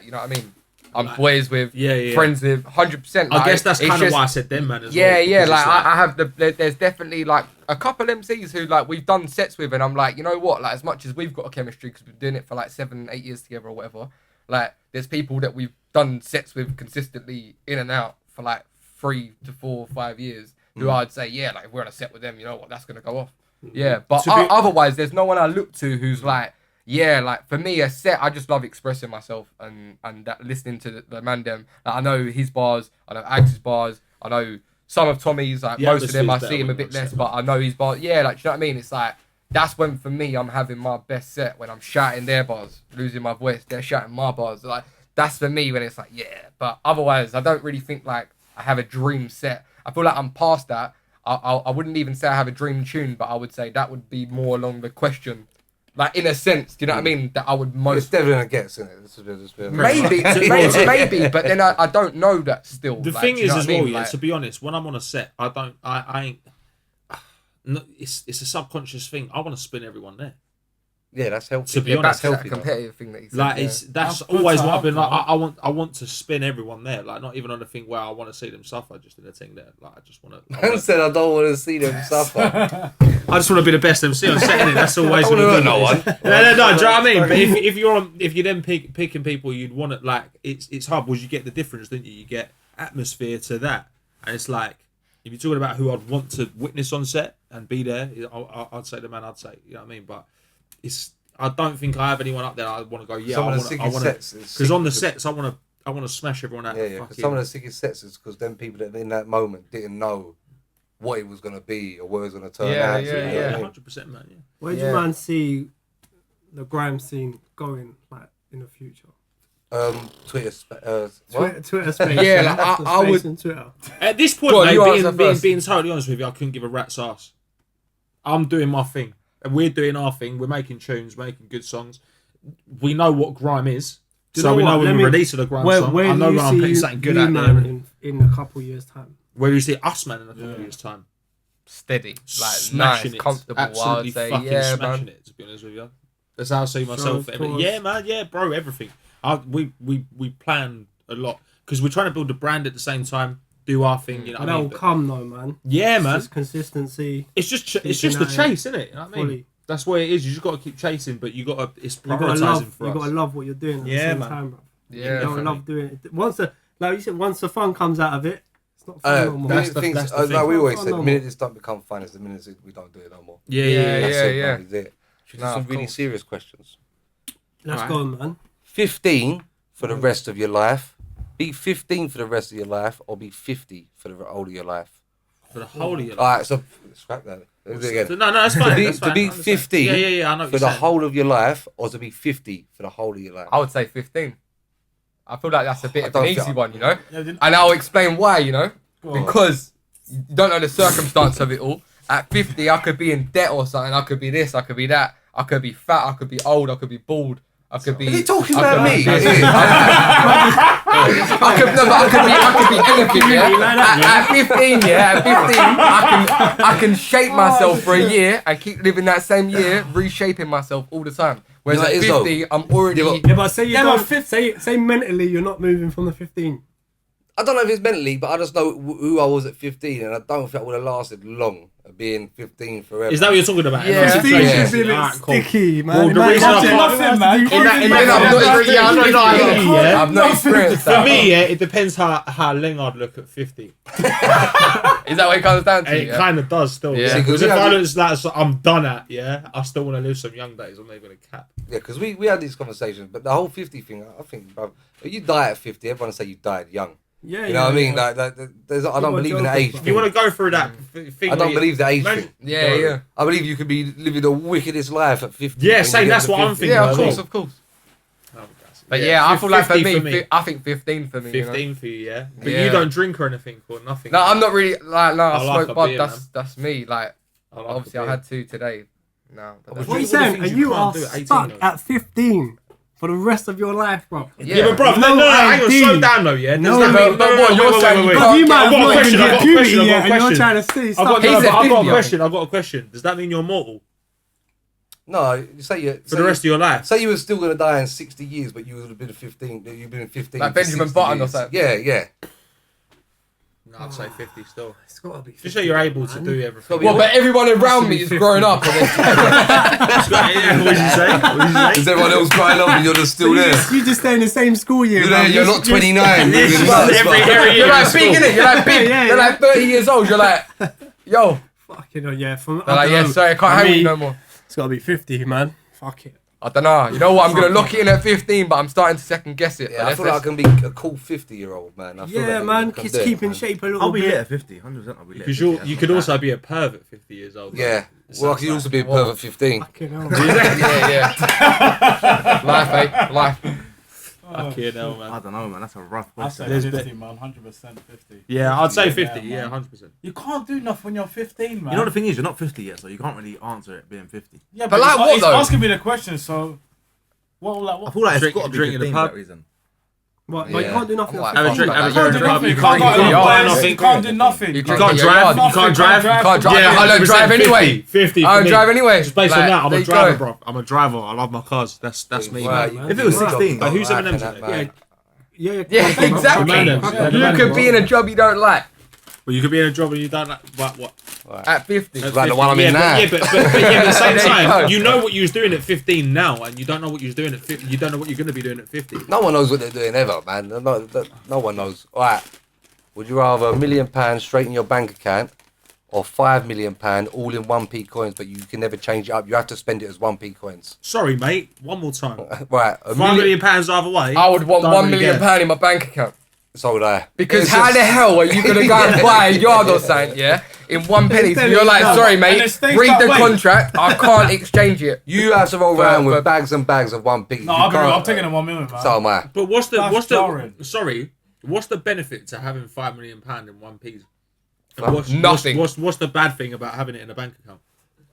you know what I mean. I'm boys with, friends with, 100%. I guess that's kind of why I said them, man. As well, yeah. Like I have there's definitely like a couple MCs who like we've done sets with, and I'm like, you know what? Like as much as we've got a chemistry because we've been doing it for like 7-8 years together or whatever. Like there's people that we've done sets with consistently in and out for like 3 to 4 or 5 years. Who I'd say, like if we're on a set with them, you know what? That's gonna go off. Yeah, but otherwise, there's no one I look to who's like. Yeah, like for me, a set, I just love expressing myself and that, listening to the man them. Like, I know his bars, I know Ag's bars, I know some of Tommy's, like most of them I see him a bit less, but I know his bars. Yeah, like, do you know what I mean? It's like, that's when for me, I'm having my best set, when I'm shouting their bars, losing my voice, they're shouting my bars. Like, that's for me when it's like, yeah, but otherwise, I don't really think like I have a dream set. I feel like I'm past that. I wouldn't even say I have a dream tune, but I would say that would be more along the question. Like, in a sense, do you know what I mean? That I would most... It's definitely a guess, isn't it? This is maybe, but then I don't know that still. The thing is as well, to be honest, when I'm on a set, I ain't... No, it's a subconscious thing. I want to spin everyone there. Yeah, that's healthy. To be honest, that's a competitive thing that you said. Like, that's always what I've been like. I want to spin everyone there. Like, not even on the thing where I want to see them suffer, just in a thing there. Like, I just want to. Man said I don't want to see them suffer. I just want to be the best MC on set, innit? That's always. I want to hurt no one. No. Do you know what I mean? But if you're then picking people, you'd want it like it's hard because you get the difference, don't you? You get atmosphere to that, and it's like if you're talking about who I'd want to witness on set and be there, I'd say the man. I'd say, you know what I mean? But I don't think I have anyone up there I want to go. Yeah, I want to. Because on the sets, I want to smash everyone out. Yeah. Some of the sickest sets is because them people that in that moment didn't know what it was going to be or where it was going to turn out. Yeah, 100%, man. Yeah. Where do you man see the grime scene going like in the future? Twitter space. Yeah, like, I would. Twitter. At this point, mate, being totally honest with you, I couldn't give a rat's ass. I'm doing my thing. And we're doing our thing. We're making tunes, making good songs. We know what grime is, so we know when we release a grime song. I know when I'm putting something good out there. In a couple years' time. Where do you see us, man, in a couple of years' time? Steady, like smashing nice, it, comfortable. absolutely fucking smashing man. it. To be honest with you, that's how I see myself. Yeah, man. Yeah, bro. Everything. We plan a lot because we're trying to build a brand at the same time. Do our thing, you know. That will come though, man. Yeah, man. Just consistency. It's just the chase, isn't it? You know what I mean? That's what it is. You just got to keep chasing, but you got to. It's prioritizing for us. You got to love what you're doing at the same time, bro. Yeah, you got to love doing it. Like you said, once the fun comes out of it, it's not fun no more. That's the thing. Like we always said, the minute this don't become fun is the minute we don't do it no more. Yeah. That's it. Should do some really serious questions. Let's go, man. 15 for the rest of your life. Be 15 for the rest of your life, or be 50 for the whole of your life. For the whole of your life. All right, so scrap that. Again. No, that's fine. To be 15 I know for the whole of your life, or to be 50 for the whole of your life. I would say 15. I feel like that's a bit of an easy one, you know. And I'll explain why, you know, because you don't know the circumstance of it all. At 50, I could be in debt or something. I could be this. I could be that. I could be fat. I could be old. I could be bald. I could be. Are you talking about me? I could be anything. Yeah. At 15, I can shape myself for a year and keep living that same year, reshaping myself all the time. Whereas at 50, I'm already. Yeah, but say you don't. Say mentally, you're not moving from the 15. I don't know if it's mentally, but I just know who I was at 15, and I don't think I would have lasted long being 15 forever. Is that what you're talking about? Yeah. 15 should be a bit sticky, man. Well, the reason I've not experienced that. For me, it depends how long I'd look at 50. Is that what it comes down to? It kind of does still. Yeah. Because if I look that I'm done at, I still want to live some young days. I'm not even going to cap. Yeah, because we had these conversations, but the whole 50 thing, I think, bro, if you die at 50, everyone say you died young. Yeah, you know what I mean? Like, I don't believe in the age thing. You want to go through that thing? I don't believe the age thing. Yeah. I believe you could be living the wickedest life at 50. Yeah, same. That's what I'm thinking. Yeah, of course. Oh, But yeah, I feel like for 50 me, I think 15 for me. 15 for you, yeah. But Yeah. you don't drink or anything or nothing. No, I'm not really like. No, I I like smoke a bud. beer, That's me. Like, I like obviously, a I beer. had 2 today. No, but What What are you All the saying? things And you you can't are do at 18, stuck though. at 15 for the rest of your life, bro. Yeah, but bro, No hang on, ID. slow down though, yeah. No, Does that mean- but what you're saying, wait. you Bro, you might I've have got a not even question, I've get got a puberty question, I've yet, got a and you're question. trying to see I've stuff. got, He's no, at but I've got 50, a I question. I've got a question. Does that mean you're mortal No, you say you for the rest of your life? Say you were still gonna die in 60 years, but you would have been 15. You've been 15. Like for Benjamin 60 Button or years. something. Yeah. No, I'd say 50 still. It's gotta be Just so you're able to do everything. Well, but everyone around me is growing up. Yeah, what did you say? What did you say? Is everyone else growing up and you're just still there? You just stay in the same school year. You're not 29. Every year You're like in big, school. innit? You're like big. Yeah, You're like 30 years old. You're like, yo. Fucking hell, yeah. From, They're like, yeah, sorry, I can't hang with you no more. It's gotta be 50, man. Fuck it. I don't know. You know what? I'm gonna lock it in at 15, but I'm starting to second guess it. Yeah, I feel like I can be a cool 50-year-old man. I feel Yeah, like man. I can Just do it, keep in man. shape a little I'll be bit. lit at 50. 100% I'll be lit. Because you could also be a pervert 50 years old. Yeah. Well, I could also be a pervert 15. Fucking hell. Yeah. Life, eh? Life. Fucking hell, I man. don't know, man. That's a rough I say question. 50, man. 100% 50. Yeah, I'd say 50. Yeah, Yeah, man. 100%. You can't do nothing when you're 15, man. You know the thing is, you're not 50 yet, so you can't really answer it being 50. Yeah, But like it's, what, it's though? asking me the question, so what? Like I what? feel like it's Drink- got to be drink in the 15 for pub. that reason. What? But you Yeah. can't do nothing. I'm like, at Have a 50. drink. Have a You can't drink. do nothing. You You can't can't go do out nothing. nothing. You can't do nothing. You You can't drive. You can't drive. Can't drive. Yeah, I don't 100% drive anyway. 50. I for don't me. drive anyway. Just based on Like, that, I'm there a you driver, go. bro. I'm a driver. I love my cars. That's me, Wow, man. you If it was got 16, But who's that, M&M's that, in it? man. Yeah, Yeah, exactly. Man, You could be in a job you don't like Well, you could be in a job and you don't like what? at 50. Like the one I'm in now. Yeah, but at the same There you time, go. you know what you was doing at 15 now, and you don't know what you was doing at 50. You don't know what you're going to be doing at 50. No one knows what they're doing ever, man. No one knows. All right. Would you rather £1 million straight in your bank account or £5 million all in 1p coins, but you can never change it up? You have to spend it as 1p coins. Sorry, mate. One more time. Right. £5 million either way. I would want don't £1 really million get it. in my bank account. So would I. Because It's how just- the hell are you gonna go and buy a yard or something, yeah, in 1 penny? So you're like, sorry, And mate, it stays read that the way. contract. I can't exchange it. You have to roll around with but- bags and bags of 1p. No, You I'm can't- taking the 1 million, man. So am I. But what's That's the jarring. sorry? What's the benefit to having £5 million in one piece? Nothing. What's the bad thing about having it in a bank account?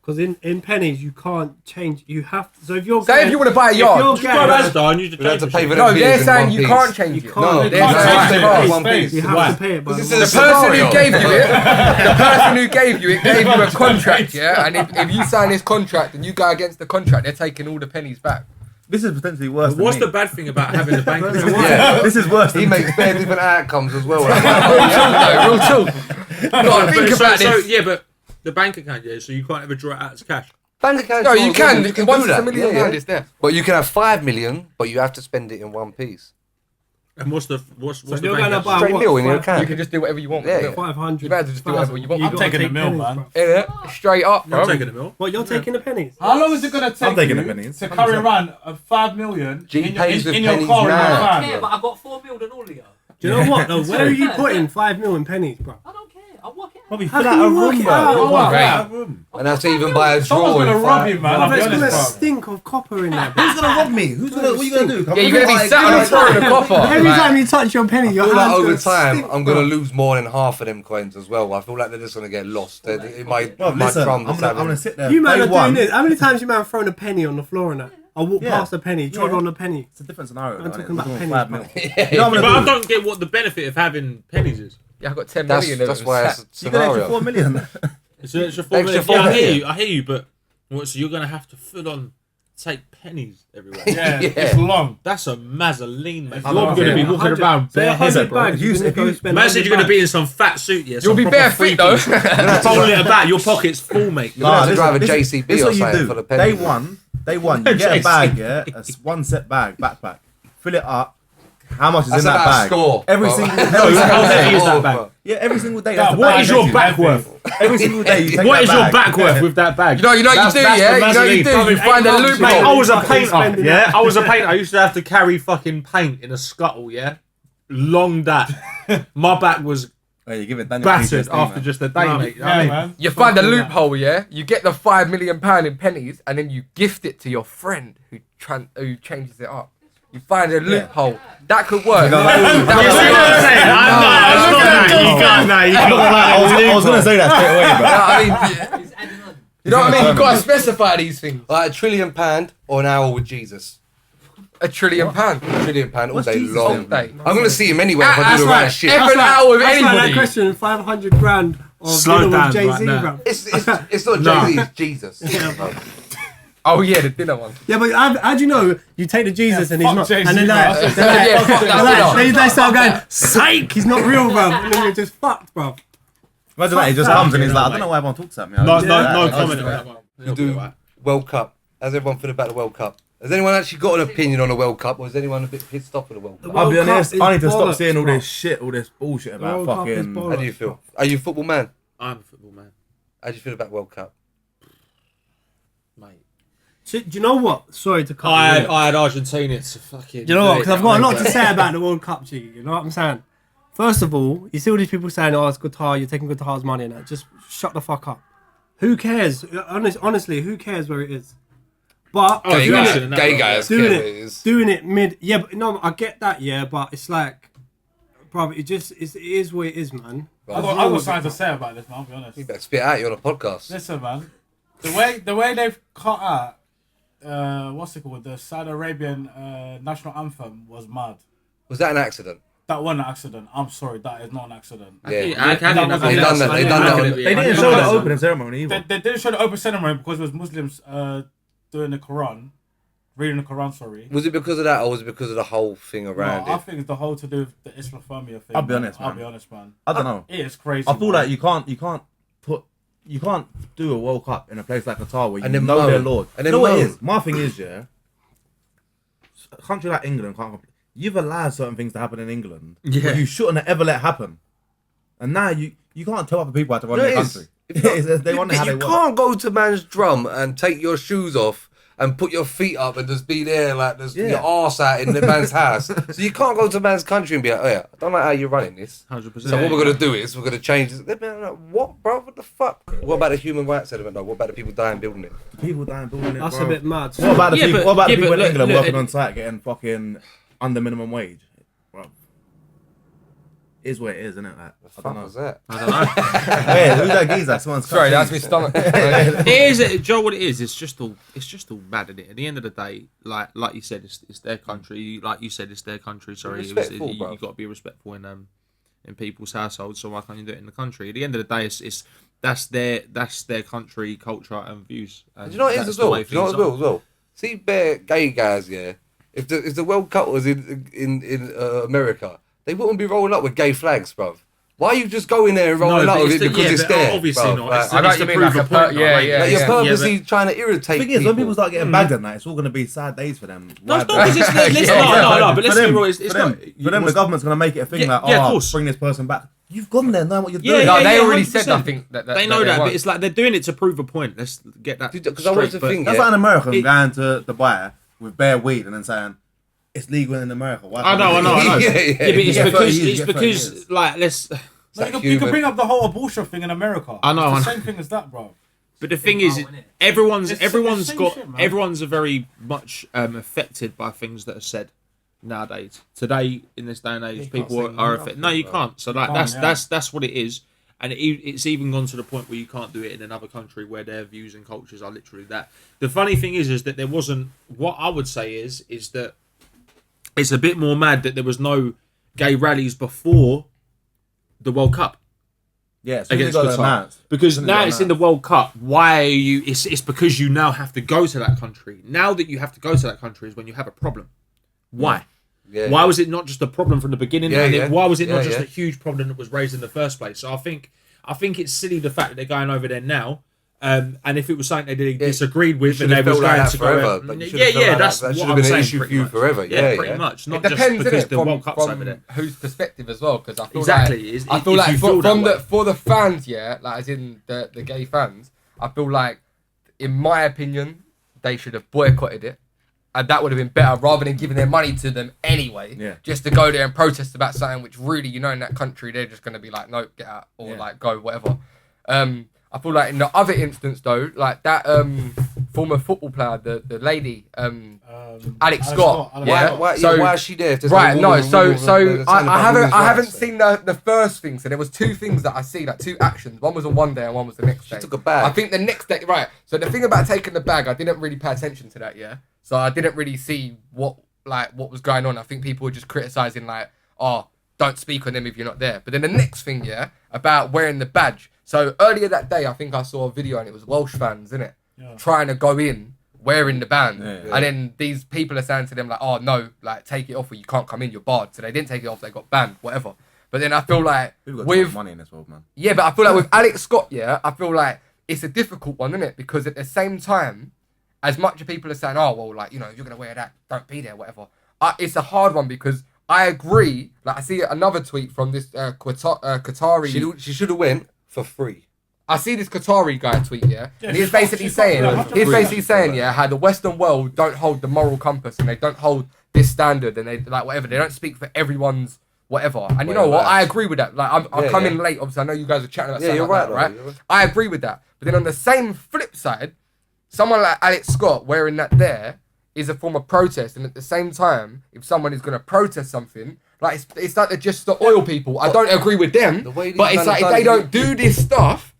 Because in pennies you can't change. You have to. So if you're Say if you want to buy a yard, you're Just go to getting- Asda and use the You have to change pay for machine. them no, they're beers in saying one you piece. can't change You it. can't. No, You they're can't saying change they it. can't It's one fake. piece. You have Why? to pay it. By This the is The a person who scenario. gave you it, the person who gave you it, gave you a contract, yeah. And if you sign this contract and you go against the contract, they're taking all the pennies back. This is potentially worse than What's me. the bad thing about having a bank account? Yeah. This is worse He than makes bare different outcomes as well. Real talk. Gotta think about this. Yeah, but the bank account, yeah, so you can't ever draw it out as cash. Bank account. No, you can. You can Once do it's that. £1 million, Yeah, it's there. But you can have 5 million, but you have to spend it in one piece. And what's the you're bank gonna account? buy Straight what, meal in your 5 account. You can just do whatever you want. Yeah, with yeah. it. 500. You better just do whatever you want. You I'm gotta taking take the mill, pennies, man. bro. Innit? Straight up, I'm bro. taking a mill. What, you're taking the pennies? How long is it gonna take I'm taking you the pennies, to carry 100%. around a 5 million G in, pays with in your pennies car in now. your I van? care, but I got 4 mil than all of you. Do you know what though? Where are you putting 5 mil in pennies, bro? I don't care. I'll work it out. Probably How fill can out a you work room, it bro. out? Oh, Right. yeah. And have to even buy a Someone's drawer. gonna in rob five- you, man. Bro, I'll be it's honest, gonna bro. stink of copper in there, bro. Who's gonna rob me? Who's gonna? What are you gonna do? Come Yeah, you're gonna be buy- sat on the floor in a copper. Every Like, time you touch your penny, I your feel like hands over gonna time, stink, I'm bro. going to lose more than half of them coins as well. I feel like they're just going to get lost. It might, Bro, listen, trump I'm the gonna savage. sit there. You man day are one. doing this. How many times you man thrown a penny on the floor and that? I walk Yeah. past a penny, trod Yeah. on a penny. It's a different scenario. I'm though, talking innit? about We're pennies, talking bro. 5 mil. You know what But I'm I gonna do? don't get what the benefit of having pennies is. yeah, I got 10 That's, million. that's why it's a You get an extra scenario. 4 million. It's an extra 4 Extra million. 4 Yeah, million. I hear you, but what, so you're going to have to full on take pennies everywhere. Yeah, Yeah. it's long. That's a mazzoline, mate. I'm You're not going to be saying walking around So 100 bareheaded, bro. bags, You- you're gonna if go you- spend Man said 100 you're going to be in bags. some fat suit, yeah. You'll some be proper barefoot freaky- though. Folding it about, your pocket's full, mate. You're gonna have to listen, drive a this- JCB this or what you something do. for the penny. Day one, you get a bag, yeah, a one set bag, backpack, fill it up. How much is That's in that about a bag? score. Every bro. single How heavy is that Oh, bag? bro. yeah, every single day. Nah, That's the What bag. is your Heavy, back heavy. worth? Every single day you take What that is your bag. back worth with that bag? You know what you That's- do, that's yeah? the You know what you Vaseline. do? You find a Eight months, loophole. Mate, I was a Fucking painter, spending yeah? that. I was a painter. I used to have to carry fucking paint in a scuttle, yeah? Long that. My back was Oh, you give it Daniel battered PTSD, after man. just a day, Nah, mate. You know Yeah, what I mean? man. You find a Fucking loophole, yeah? You get the £5 million in pennies and then you gift it to your friend who changes it up. You find a loophole. That could work. I was gonna say that straight away, bro. You know what I mean? You gotta specify these things. Like £1 trillion or an hour with Jesus. £1 trillion. £1 trillion all day Jesus long. all day? I'm gonna see him anyway if I do the right shit. Every hour with That's like that anybody. question, 500 grand of Slow dinner down with Jay-Z, right now. bro. It's not Jay-Z, it's Jesus. Oh yeah, the dinner one. Yeah, but how do you know you take the Jesus and he's fuck not, Jay-Z, and then bro. they start going, psych, he's not real, bro. And then you're just fucked, bro. Imagine that, he just comes and he's like, I don't know why everyone talks at me. No comment on that one. You do World Cup. How's everyone feel about the World Cup? Has anyone actually got an opinion on the World Cup, or is anyone a bit pissed off with the World Cup? I'll be honest, I need to stop bollocks, seeing all bro. this shit, all this bullshit about World Cup is fucking. bollocks. How do you feel? Are you a football man? I'm a football man, How do you feel about World Cup? mate. Do you know what? Sorry to cut I you. had Argentina to fucking. Do you know what? Because I've got a lot to say about the World Cup, G. You know what I'm saying? First of all, you see all these people saying, "Oh, it's QUTAR. You're taking QUTAR's money," and that. Just shut the fuck up. Who cares? Honestly, who cares where it is? But Gay doing guys, it- gay guys care doing what it it, is. doing it mid. Yeah, but no, I get that. Yeah, but it's like, bro, it is what it is, man. I got something to say about this, man. I'll be honest. You better spit out. You're on a podcast. Listen, man. The way they've cut out, what's it called? The Saudi Arabian national anthem was mad. Was that an accident? That wasn't an accident. I'm sorry, that is not an accident. Yeah. I can't They even- done that, they done that on- They didn't show the opening ceremony They, either. they didn't show the open ceremony because it was Muslims doing the Quran, reading the Quran. Sorry. Was it because of that, or was it because of the whole thing around No, I it? think it's the whole to do with the Islamophobia thing. I'll be man. honest, I'll man. be honest, man. I don't know. It is crazy. I feel man. like you can't do a World Cup in a place like Qatar where you And then know moan. their Lord. And You then know what it moan. is? My thing is, yeah, a country like England can't. You've allowed certain things to happen in England that you shouldn't have ever let happen, and now you can't tell other people how to run No, their it is. country. They want it how they You want. can't go to man's drum and take your shoes off and put your feet up and just be there like there's your arse out in the man's house. So you can't go to man's country and be like, oh yeah, I don't like how you're running this. 100%. So what we're gonna do is we're gonna change this. They'd be like, what, bro? What the fuck? What about the human rights element though? What about the people dying building it? People dying building it. That's bro. a bit mad. What about the Yeah, people? but- What about the yeah, people but in England look, working on site getting fucking under minimum wage? Bro, it is what it is, isn't it? Like, I don't know. was that? I don't know. Hey, who's that geezer? Someone's Sorry, that's my stomach. It is, do you know what it is? It's just all mad, isn't it? At the end of the day, like you said, it's their country. Like you said, it's their country. Sorry, Respectful, you bro. got to be respectful in people's households. So why can't you do it in the country? At the end of the day, it's that's their country, culture, and views. And Do you know what it is that's as the well? way Do you know things what are. as well? See, bare gay guys, yeah. If the World Cup was in America, they wouldn't be rolling up with gay flags, bruv. Why are you just going there and rolling No, up but with it it's the- because yeah, it's but there? obviously bruv? not. Like, It's I know to what you mean, prove like a a point, yeah, like, yeah, like, you're yeah. purposely trying to irritate The thing people. is, when people start getting bagged at night, it's all going to be sad days for them. No, Why- it's not because it's no, but let's be real. It's for them, not. for them, the government's going to make it a thing Yeah, like, yeah, of oh, course. bring this person back. You've gone there, know what you're Yeah, doing. yeah, No, they yeah, already 100%. said nothing. That They know that, won't. but it's like they're doing it to prove a point. Let's get that. Because I want straight, to think, That's yeah. like an American It- going to Dubai with bare weed and then saying, it's legal in America. Why I know. Yeah, yeah, Yeah, but it's yeah. because Yeah, it's 30 because years. like let's. No, you can bring up the whole abortion thing in America. I know, It's I the same thing as that, bro. But the thing is, innit? everyone's It's the same shit, man. everyone's very much affected by things that are said nowadays. Today, in this day and age, people are affected. No, you can't. So like that's what it is, and it's even gone to the point where you can't do it in another country where their views and cultures are literally that. The funny thing is that there wasn't. What I would say is that it's a bit more mad that there was no gay rallies before the World Cup. Yeah, so Against got Qatar. announced. Because Soon as now it it's got in the World Cup. Why are you? It's because you now have to go to that country. Now that you have to go to that country is when you have a problem. Why? Yeah, Why was it not just a problem from the beginning? Yeah, and yeah. why was it not Yeah, just yeah. a huge problem that was raised in the first place? So I think it's silly the fact that they're going over there now. And if it was something they disagreed with You and they should have was felt like going that to forever, go, but you should have felt like that's that. That should what have I'm been an saying. issue pretty for you much. forever. Yeah, Yeah, pretty yeah. much. It Not just depends, because innit, the World Cup's over there. whose perspective as well. Because I feel Exactly. like I feel If like you feel from that way. for the fans, yeah, like as in the gay fans, I feel like, in my opinion, they should have boycotted it, and that would have been better rather than giving their money to them anyway. Yeah. Just to go there and protest about something which really, you know, in that country they're just going to be like, no, get out or Yeah. like go whatever. I feel like in the other instance though, like that former football player, the lady, Alex Scott. Why is she there? Right, no. So I haven't seen the first thing. So there was two things that I see, like two actions. One was on one day and one was the next day. She took a bag. I think the next day, right. So the thing about taking the bag, I didn't really pay attention to that. Yeah. So I didn't really see what was going on. I think people were just criticizing like, oh, don't speak on them if you're not there. But then the next thing, about wearing the badge. So earlier that day, I think I saw a video and it was Welsh fans, innit? Yeah. Trying to go in wearing the band. Yeah. And then these people are saying to them like, oh no, like take it off or you can't come in, you're barred. So they didn't take it off, they got banned, whatever. But then I feel like with money in this world, man. Yeah, but I feel like with Alex Scott, I feel like it's a difficult one, isn't it? Because at the same time, as much as people are saying, oh well, like, you know, if you're gonna wear that, don't be there, whatever. It's a hard one because I agree. Like I see another tweet from this Qatari. She should have went for free. I see this Qatari guy tweet, and he's basically saying, how the Western world don't hold the moral compass and they don't hold this standard and they like whatever. They don't speak for everyone's whatever. And you know what? I agree with that. Like I'm coming late. Obviously, I know you guys are chatting about something like that, right? I agree with that. But then on the same flip side, someone like Alex Scott wearing that there is a form of protest, and at the same time, if someone is going to protest something, like it's like they're just the oil people. I don't agree with them, but it's like if they don't do this stuff,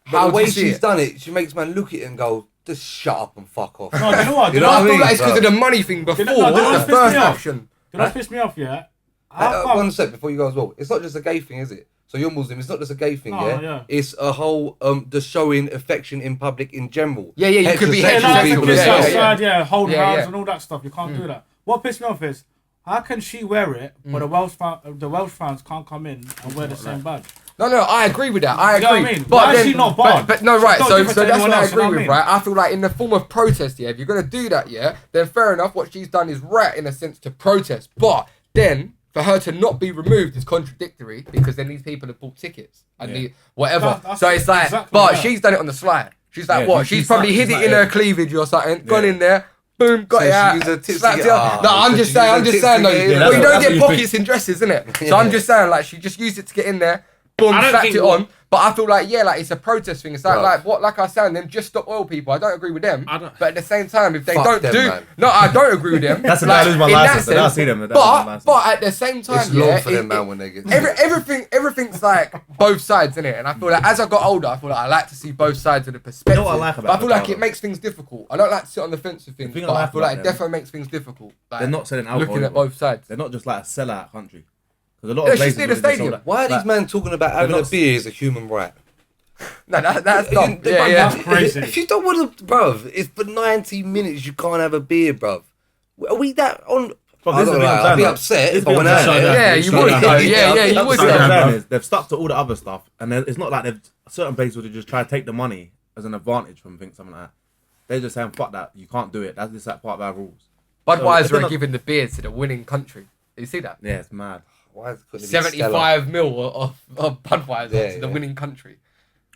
how the way she's done it, she makes man look at it and go, just shut up and fuck off. No, you know what? You know what I mean? Like it's because of the money thing before the first option. Did that piss me off? Yeah. 1 sec before you go as well. It's not just a gay thing, is it? So you're Muslim. It's not just a gay thing, yeah. It's a whole the showing affection in public in general. Yeah. You could be heterosexual, holding hands and all that stuff. You can't do that. What pissed me off is how can she wear it, but the Welsh fans can't come in and wear the same badge? No, I agree with that. I agree. You know what I mean? Why is she not barred? But no, right. So that's what I agree with, right? I feel like in the form of protest, if you're gonna do that, then fair enough. What she's done is right in a sense to protest, but then for her to not be removed is contradictory because then these people have bought tickets and whatever. So it's like, but she's done it on the slide. She's like, what? She's probably hid it in her cleavage or something, gone in there. Boom, got it out, slapped it up. No, I'm just saying though. Well, you don't get pockets in dresses, innit? So I'm just saying, like, she just used it to get in there. Boom, slapped it on. But I feel like, like it's a protest thing. It's like I was saying, them just stop oil people. I don't agree with them. But at the same time, if they don't do, no, I don't agree with them. That's like, lose my license. I see them. But at the same time, it's long for them, man, when they get everything's like both sides, innit? And I feel like as I got older, I feel like I like to see both sides of the perspective. You know what I like about but I feel like it makes things difficult. I don't like to sit on the fence with things, but I feel like it definitely makes things difficult. Like, they're not selling alcohol. Looking at both sides. They're not just like a sellout country. Because a lot of places the stadium. Why are these men talking about having a beer as a human right? No, that's dumb. That's crazy. If you don't want to, bruv, it's for 90 minutes you can't have a beer, bruv. Are we that on? I'd be upset if I went out there. Yeah, you would. You would. What I'm saying is they've stuck to all the other stuff, and it's not like certain places would just try to take the money as an advantage from something like that. They're just saying, fuck that, you can't do it. That's just part of our rules. Budweiser are giving the beer to the winning country. Do you see that? Yeah, it's mad. Why is it 75 mil of Budweiser to the winning country.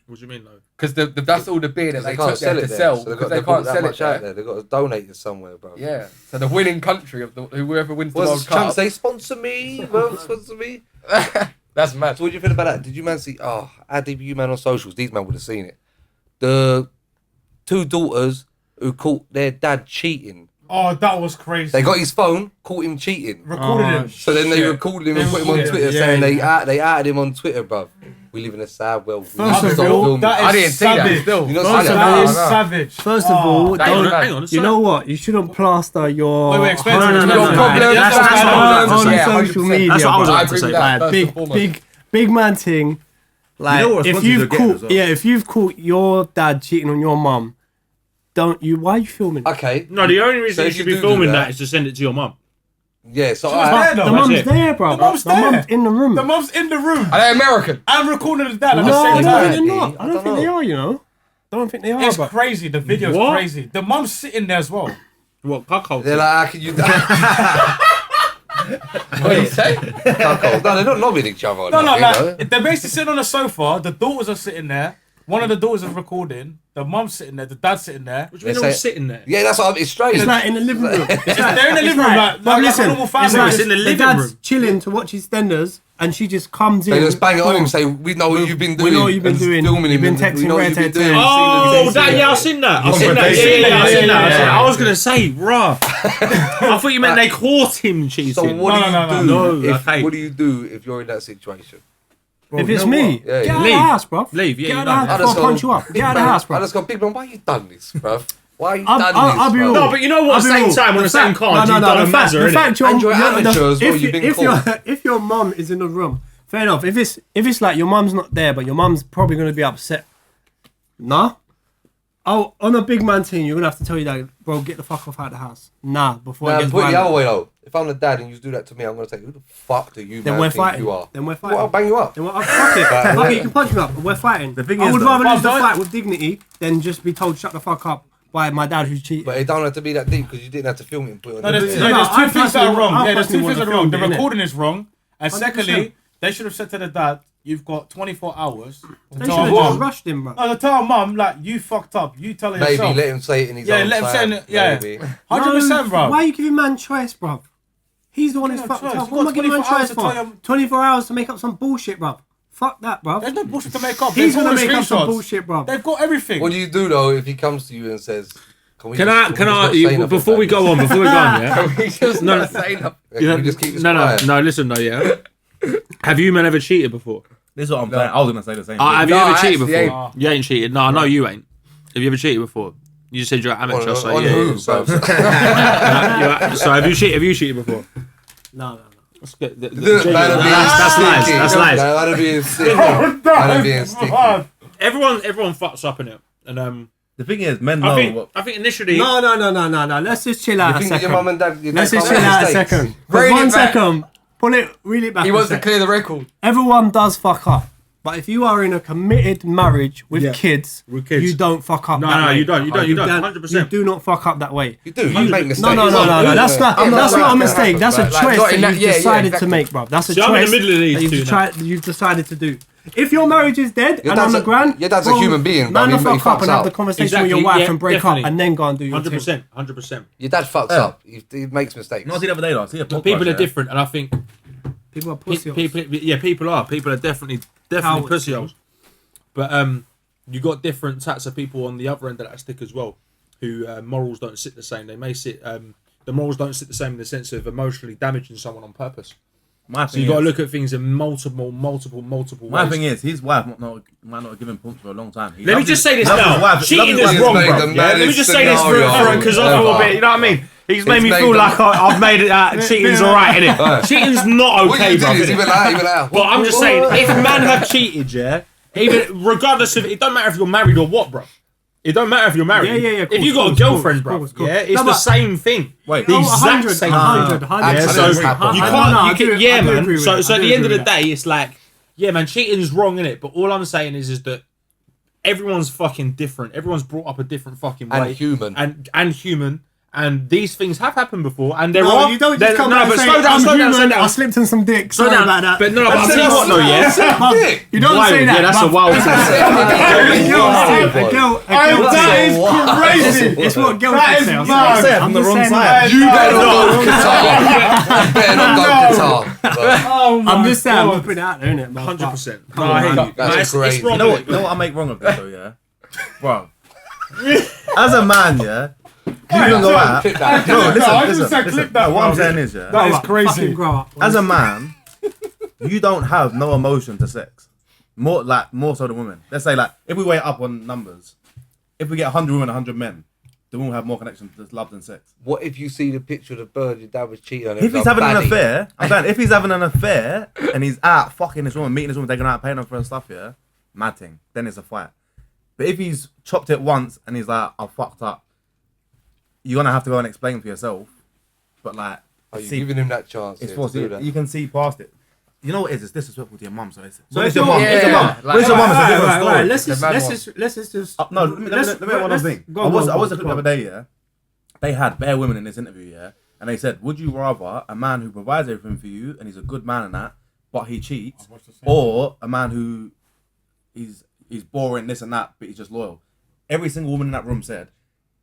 What do you mean, though? Because that's all the beer that they took there to sell. Because they can't sell it there. They've got to donate it somewhere, bro. Yeah. So the winning country of whoever wins the World Cup. Say sponsor me, bro. Sponsor me. That's mad. So what do you feel about that? Did you man see? Oh, how deep you man on socials? These man would have seen it. The 2 daughters who caught their dad cheating. Oh, that was crazy. They got his phone, caught him cheating. Recorded him. So then they recorded him and put him on Twitter saying they outed him on Twitter, bruv. We live in a sad world. First of all, that is savage. Savage. First of all, hang on. You know what? You shouldn't plaster your problems on social media. That's what I was about to say. Like, big man thing. Like, if you've caught your dad cheating on your mum, why are you filming? Okay. No, the only reason you should be filming that is to send it to your mum. Yeah, so the mum's there, bro. The mum's in the room. The mum's in the room. Are they American? I'm recording the dad at the same time. They're not. I don't think they are, you know. I don't think they are. It's crazy. The video's crazy. The mum's sitting there as well. What, cuckold? They're like, how can you... What do you say? Cuckold. No, they're not loving each other. No, like, they're basically sitting on the sofa. The daughters are sitting there. One of the daughters is recording. the mum's sitting there, the dad's sitting there. Which means they're all sitting there. Yeah, that's what it's strange. It's like in the living room. They're in the living room, like listen, a normal family. it's like It's in the living dad's room. chilling to watch his Stenders, and she just comes in. They just bang it on him and say, we know what you've been doing. We know what you've been and doing. Filming You've him been and we texting know what Red you've been Ted doing. Ted. Oh, that, yeah, I've seen that. I've seen that. Yeah, I've seen that. I was going to say, bruh. I thought you meant they caught him cheating. So what No, do you do if you're in that situation? If it's me, Yeah, get out of leave. the house, bro. Leave, yeah, Get you out know. of the house before I punch you up. Get out of the house, I bro. just go, big man, why you done this, bruv? Why you I'll done be this, real. bruv? No, but you know what? At the same time, on the same card, you've done a mazza, the fact And you're amateur as well, you've been caught. if your mum is in the room, fair enough. If it's like your mum's not there, but your mum's probably gonna be upset. Nah. Oh, on a big man team, you're gonna have to tell your dad, bro, get the fuck off out of the house. Nah, before it Nah, gets put it the violent. other way though. If I'm the dad and you do that to me, I'm gonna say, who the fuck do you Then man we're think fighting. you are? Then we're Well, fighting. I'll bang you up. Then fuck it. Fuck it, you can punch me up, but we're fighting. The thing I is, would though- rather lose the But fight with dignity than just be told shut the fuck up by my dad who's cheating. But it don't have to be that deep because you didn't have to film it and put it on No, the there's video. two things that are wrong. I Yeah, there's two personally things that are want wrong. to The film it, innit? recording is wrong. And 100%. secondly, they should have said to the dad, you've got 24 hours to They tell should have just mum. rushed him, bro. No, to tell mum, like, you fucked up. You tell her Maybe yourself. let him say it in his Yeah, own let him say time. it, yeah. Maybe. 100%, bro. Why are you giving man choice, bro? He's the one who's Yeah, fucked choice. up. You What am got I giving man 24 hours choice to tell for? him- 24 hours to make up some bullshit, bro. Fuck that, bro. There's no bullshit to make up. He's They've got gonna the make up some screenshots. bullshit, bro. They've got everything. What do you do though if he comes to you and says, "Can we Can just- I, we just not say you, nothing before we about go on, this? yeah? We just No, not saying nothing. Can we just keep this No, quiet? listen, yeah. Have you men ever cheated before? This is what I'm saying. I was gonna say the same. Have thing. you ever I cheated actually before? You ain't cheated. No, I know you ain't. Have you ever cheated before? You just said you're an amateur, so on yeah. who, So, bruv? so have you cheated before? No. Let's get That'd be that's lies. sneaky. That's lies. That'd be sticky. That'd be sticky. Everyone fucks up in it, and The thing is, men know what. I think initially. No. Let's just chill out You a think that your mum second. and dad? your Let's dad just can't chill make out a mistakes? second. Rein it One back. second. Reel it back. He a wants to sec. clear the record. Everyone does fuck up. But if you are in a committed marriage with Yeah. kids, With kids. you don't fuck up No, that no, way. you don't, 100%. You 100%. do not fuck up that way. You do. You make mistakes. No. That's not a mistake. That's a Like, choice not that in that- you've yeah, decided exactly. to make, bro. That's a See, I'm in choice the middle of these that two now. you've decided to do. If your marriage is dead Your and on dad's the a- ground, your dad's a bro, human being, man, but the he fuck up fucks and have up. the conversation Exactly, with your wife yeah, and break definitely. up and then go and do your thing. 100%. Your dad fucks up. He makes mistakes. No, I see the other day though. I see a podcast, People are yeah. different, and I think People are pussy. people are definitely Cowards, pussy man. holes. But you got different types of people on the other end of that stick as well, who morals don't sit the same. They may sit. The morals don't sit the same in the sense of emotionally damaging someone on purpose. My So thing you got to is- look at things in multiple My ways. thing is, his wife might not have given punch for a long time. He Let me loves just his- say this loves his now. wife- Cheating loves his is wife. wrong, made bro. the Yeah? Let me maddest just say this scenario because I feel a ever. bit. You know what I mean? He's made me made feel the- like I've made it. Cheating's alright, innit? Cheating's not What okay, you bro. did is innit? even like, But I'm just saying, if men have cheated, yeah, even regardless of it don't matter if you're married or what, bro. It don't matter if you're married. Yeah, If you got a girlfriend, bro, yeah, it's the same thing. Wait, The Oh, exact 100, same 100, thing. 100. Yeah, so Accidents you happen. can't. I You can, do yeah, agree man. with So that. at I do the end of agree the with that. day, it's like, yeah, man, cheating's wrong, innit? But all I'm saying is that everyone's fucking different. Everyone's brought up a different fucking way. And human. And human. And these things have happened before. And there No, are. you don't there- just come no, back and but say, slow down, I'm slow down, slow human, down. I slipped in some dick. Slow Sorry down. about that. But no, but I'll tell you what, though, yeah. Bruv, you don't Wild, say that. yeah, that's a bruv. wild thing. A girl That is crazy. It's what girls That would is say. mad. Say it from the wrong side. You better not go Qatar. You better not go Qatar. Oh my I'm just saying, I'm God. putting it out there, innit? 100%. Come No, on, I hear man. you. That's No, it's crazy. wrong. You know innit? what? You know what I make wrong of this though, yeah, bro. As a man, yeah, you can go out. Clip that. No, I just listen. said clip that, No, what I'm bro. saying is, yeah, That is Fucking crazy. grow up. as a man, you don't have no emotion to sex. More so than women. Let's say like if we weigh it up on numbers, if we get 100 women, 100 men, the women have more connection to love than sex. What if you see the picture of the bird your dad was cheating on? If he's having an affair, I'm saying if he's having an affair and he's out fucking this woman, meeting this woman, taking her out, paying her for her stuff, yeah, mad thing. Then it's a fight. But if he's chopped it once and he's like, I fucked up, you're gonna have to go and explain for yourself. But like, Are you giving him that chance? it's yeah, forced. to do that? You can see past it. You know what it is? It's disrespectful to your mum. So it's So it's if your you're- mum. It's your Yeah, mum. like- But it's your mum. It's a different story. Right. Let's The just man just. No, let me one other thing. I was looking the other day, yeah. They had bare women in this interview, yeah, and they said, would you rather a man who provides everything for you and he's a good man and that, but he cheats, or a man who he's boring this and that, but he's just loyal? every single woman in that room said,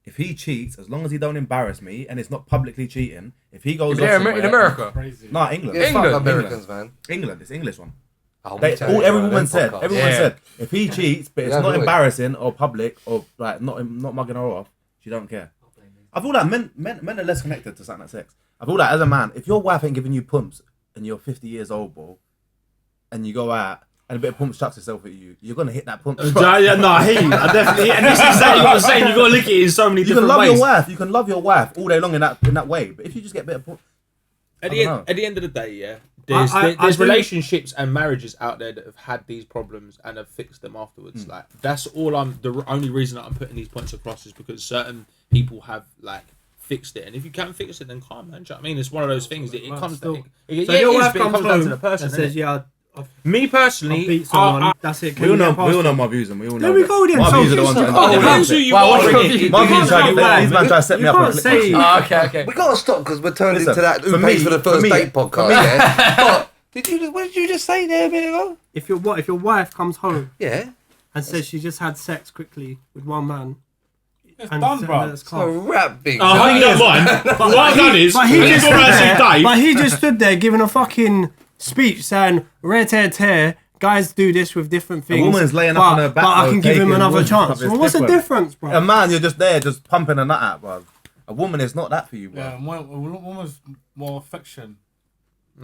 if he cheats, as long as he don't embarrass me and it's not publicly cheating, if he goes off somewhere, in America. Crazy. Nah, England. Yeah, fuck England. Americans, man. England, it's English one. Oh, Every woman said, if he cheats, but it's Yeah, not really. embarrassing or public or like not mugging her off, she don't care. I feel like men are less connected to something like sex. I feel like as a man, if your wife ain't giving you pumps and you're 50 years old, bro, and you go out and a bit of pumps chucks itself at you, you're gonna hit that pump. Yeah, no, I hear you. I definitely. And this is exactly what I'm saying. You got to look at it in so many You different can love ways. your wife. You can love your wife all day long in that way. But if you just get a bit of pump, At I the, don't end, know. at the end of the day, yeah, I there's do- relationships and marriages out there that have had these problems and have fixed them afterwards. Like that's all the only reason that I'm putting these points across is because certain people have like fixed it, and if you can fix it, then calm, man. Do you know what I mean? It's one of those things that it Well, comes still- down. So Yeah, your it is, wife but it comes comes down home to the person. and says, innit? "Yeah, Me I personally, beat someone. That's it." we all know Can my views, and we all know. There we that. go then. My So views are the ones you that can't- it depends who you Wow, are. what's innit? your view? My views are can't these man try to set me you up. can't say- Okay. We gotta stop because we're turned Listen, into that for who pays me- for the for first me- date for podcast. me- Yeah. But what did you just say there a minute ago? If your wife comes home Yeah. and says she just had sex quickly with one man, It's and done, said bro. that it's A calm. rap thing. Oh, I don't mind. What I've done is, But he when you just go stood around and there. say But Dave, he just stood there giving a fucking speech saying, "Red tear tear." Guys do this with different things. woman's laying up but, on her back, but I though, can give him taking another wood. chance. It's Well, what's the different. difference, bro? A man, you're just there, just pumping a nut out, bro. A woman is not that for you, bro. Yeah, woman's more affection.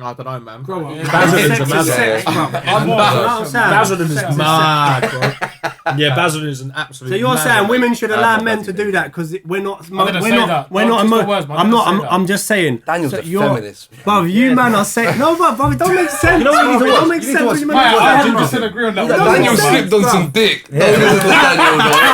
I don't know, man. Bro, Basildon's a sex is mad sex, one. bro. I'm more affection. Basildon is Sex is mad, bro. Yeah, Basildon is an absolute. So you're mad saying one. women should allow That's men not to bad. do that because we're not, I didn't we're say not, that. we're Don't not. twist the words, man. I I'm didn't not. say that. I'm just saying. Daniel's so a you're- feminist. Bruv, you man are saying no, but it don't make sense. You know what you need to bruv, it watch? don't make You need to sense. watch- what you mean Mate, by I that, 100% bruv. agree on that. Daniel one. Daniel sense, slipped on bro. some dick. Daniel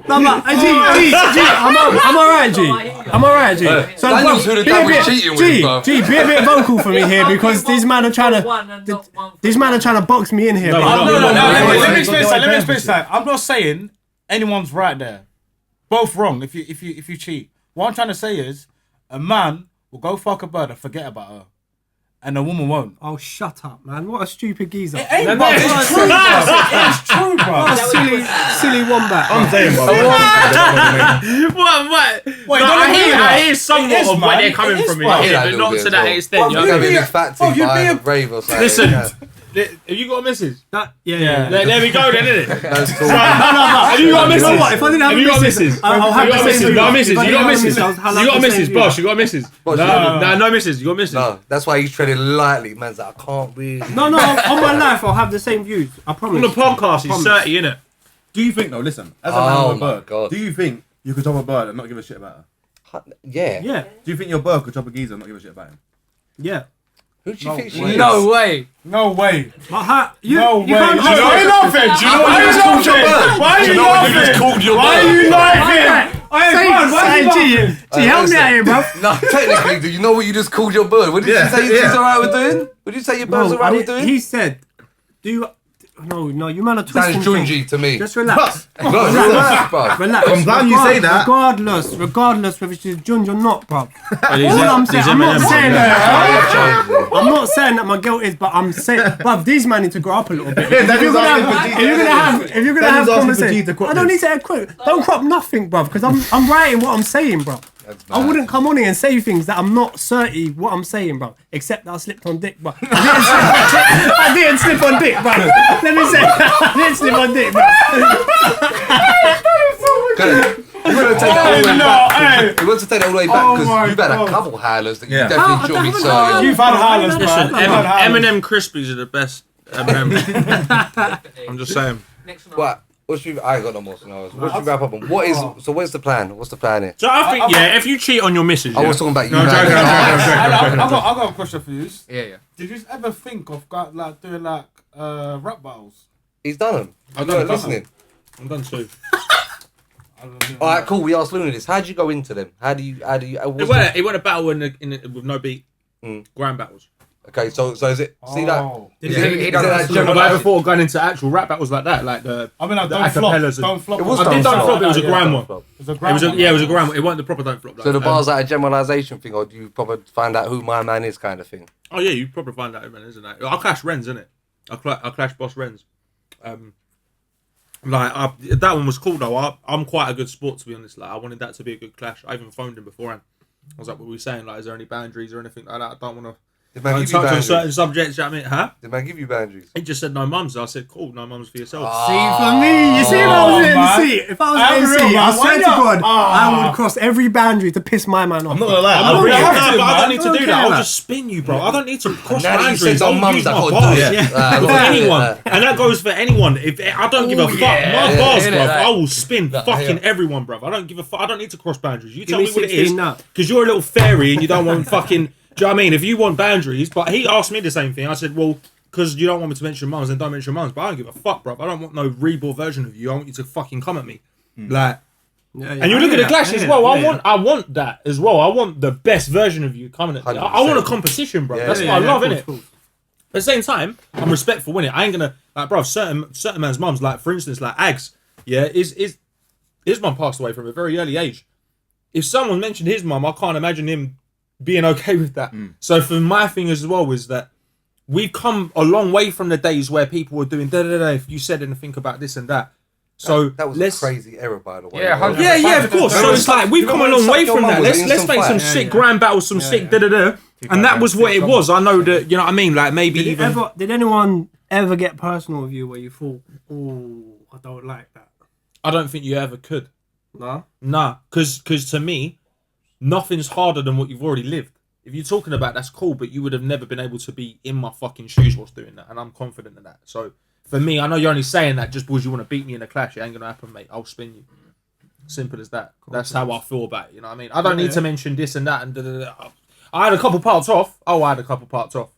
No, but G, I'm alright, G. I'm alright, G. So Daniel's bruv, who the be a dad was bit- cheating with, G, bruv. G, be a bit vocal for me here because these men are trying to box me in here. No, bruv. we're not. Let me Go explain ahead, that. Let me go explain ahead. that. I'm not saying anyone's right there. Both wrong if you cheat. What I'm trying to say is a man will go fuck a bird and forget about her, and a woman won't. Oh, shut up, man. What a stupid geezer. Ain't No, bro, no, it's true, bro. It's true, bro. What a silly wombat. I'm saying, bro. What? Wait, No, don't I agree with that. hear somewhat It is, of where man. they're coming It is, from, man. yeah, Yeah, but a not little to bit that as extent. well. You You're know? having be a a- big fat oh, thing you'd by be a a- rave or something. Listen, Yeah. have you got a missus? Yeah. There we go then, innit? That's cool. Have you got a You know missus? what? If I didn't have Have you a got a missus, missus? I'll have You got the a missus? same You got a missus? view. You got a missus? I'll You have got a the missus, same boss? view. You got a missus? Boss, No missus. You got a missus? No, that's why he's treading lightly. Man's like, I can't really. No, on my life, I'll have the same views. I On promise. the podcast, he's 30, innit? Do you think, though, listen, as a Oh man with a my bird, God. do you think you could drop a bird and not give a shit about her? Yeah. Yeah, Do you think your bird could drop a geezer and not give a shit about him? yeah. Who do you think she is? No way. No way. But how, you No you way. can't Do you know have what you laughing? Do you know what you laughing? Why are you laughing? Why are you laughing? Why are you laughing? G, help me out here, bro. No, technically, do you know what you just called your bird? What did you say she's alright with doing? What did you say your bird's No, alright with doing? he said, "Do you?" No, you man are twisting Sounds things. Junji to me. Just relax. No, relax, bro. Relax. I'm glad you say that. Regardless whether she's Junj or not, bro. All I'm saying, I'm not saying that. Junji. I'm not saying that my guilt is, but I'm saying, bruv, these men need to grow up a little bit. That If you're is gonna asking have, for if you're gonna have, if you're gonna That have is asking for G to conversation, crop I don't this. need to quit. Don't crop nothing, bruv, because I'm writing what I'm saying, bruv. I wouldn't come on here and say things that I'm not certain what I'm saying, bro. Except that I slipped on dick, bro. I didn't slip on dick, bro. Let me say, I didn't slip on dick, bro. We're gonna take that all the way back. We want to take that all the way back Oh because my you've had a God. couple howlers that you Yeah. definitely should be certain. You've had howlers, bro. Listen, You've had howlers. M&M Crispies are the best M&M. I'm just saying. What? What should we, I ain't got no more scenarios. What should we wrap up on? What is? So what's the plan? What's the plan here? So I think, yeah, if you cheat on your missus, I yeah, was talking about you. No, I'm man. joking, I'm joking, I'm joking. I've got a question for you. Yeah. Did you ever think of like doing like rap battles? He's done them. I've You done weren't a couple. listening. I'm done too. All right, cool. We asked Luna this. How do you go into them? How do you? It went a battle with no beat. Grand battles. Okay, so is it? See that? Oh. Is Yeah, it, he is done it that that too. general? Have I ever thought of going into actual rap battles like that? Like the I mean, like, the don't flop. acapellas and- Don't flop. It was I did Don't Don't Flop, it was a Yeah. grand one. It was a It was grand a, one. yeah, it was a grand one. It wasn't the proper Don't Flop. So the like, bar's like a generalisation thing, or do you probably find out who my man is, kind of thing? Oh yeah, you probably find out, man, isn't it? I'll clash Renz, innit? I'll clash Boss Renz. Like that one was cool though. I'm quite a good sport, to be honest. Like I wanted that to be a good clash. I even phoned him beforehand. I was like, "What were we saying? Like, is there any boundaries or anything like that? I don't want to." Did man give you touch on boundaries? certain subjects, you know what I mean? Huh? Did man give you boundaries? He just said no mums. I said, cool, no mums for yourself. See, for me, you see, if I was in MC, if I was in MC, I swear to God, I would cross every boundary to piss my man off. I'm not gonna lie. I don't need to do that. I'll just spin you, bro. I don't need to cross boundaries. Now mums that got to do it. For anyone, and that goes for anyone. If I don't give a fuck, my bars, bro, I will spin fucking everyone, bro. I don't give a fuck. I don't need to cross boundaries. You tell me what it is, because you're a little fairy and you don't want fucking. Do you know what I mean? If you want boundaries, but he asked me the same thing. I said, well, because you don't want me to mention mums, then don't mention mums. But I don't give a fuck, bro. I don't want no reborn version of you. I want you to fucking come at me. Like, and you look at the clash as well. I want that as well. I want the best version of you coming at me. I want a competition, bro. That's what I love, innit? At the same time, I'm respectful, innit? I ain't gonna, like, bro, certain man's mums, like, for instance, like Ags, his mum passed away from a very early age. If someone mentioned his mum, I can't imagine him being okay with that. So for my thing as well is that we've come a long way from the days where people were doing da-da-da if you said anything about this and that. So that was a crazy error, by the way. Yeah, of course. So it's like we've come a long way from that. Let's make some sick grime battles, some sick da-da-da. And that was what it was. I know that, you know what I mean? Like maybe Did anyone ever get personal with you where you thought, oh, I don't like that? I don't think you ever could. No? Nah, because to me, nothing's harder than what you've already lived. If you're talking about that's cool, but you would have never been able to be in my fucking shoes whilst doing that, and I'm confident in that. So for me, I know you're only saying that just because you want to beat me in a clash. It ain't gonna happen, mate. I'll spin you. Simple as that. That's how I feel about it. You know what I mean? I don't need to mention this and that and da-da-da. I had a couple parts off.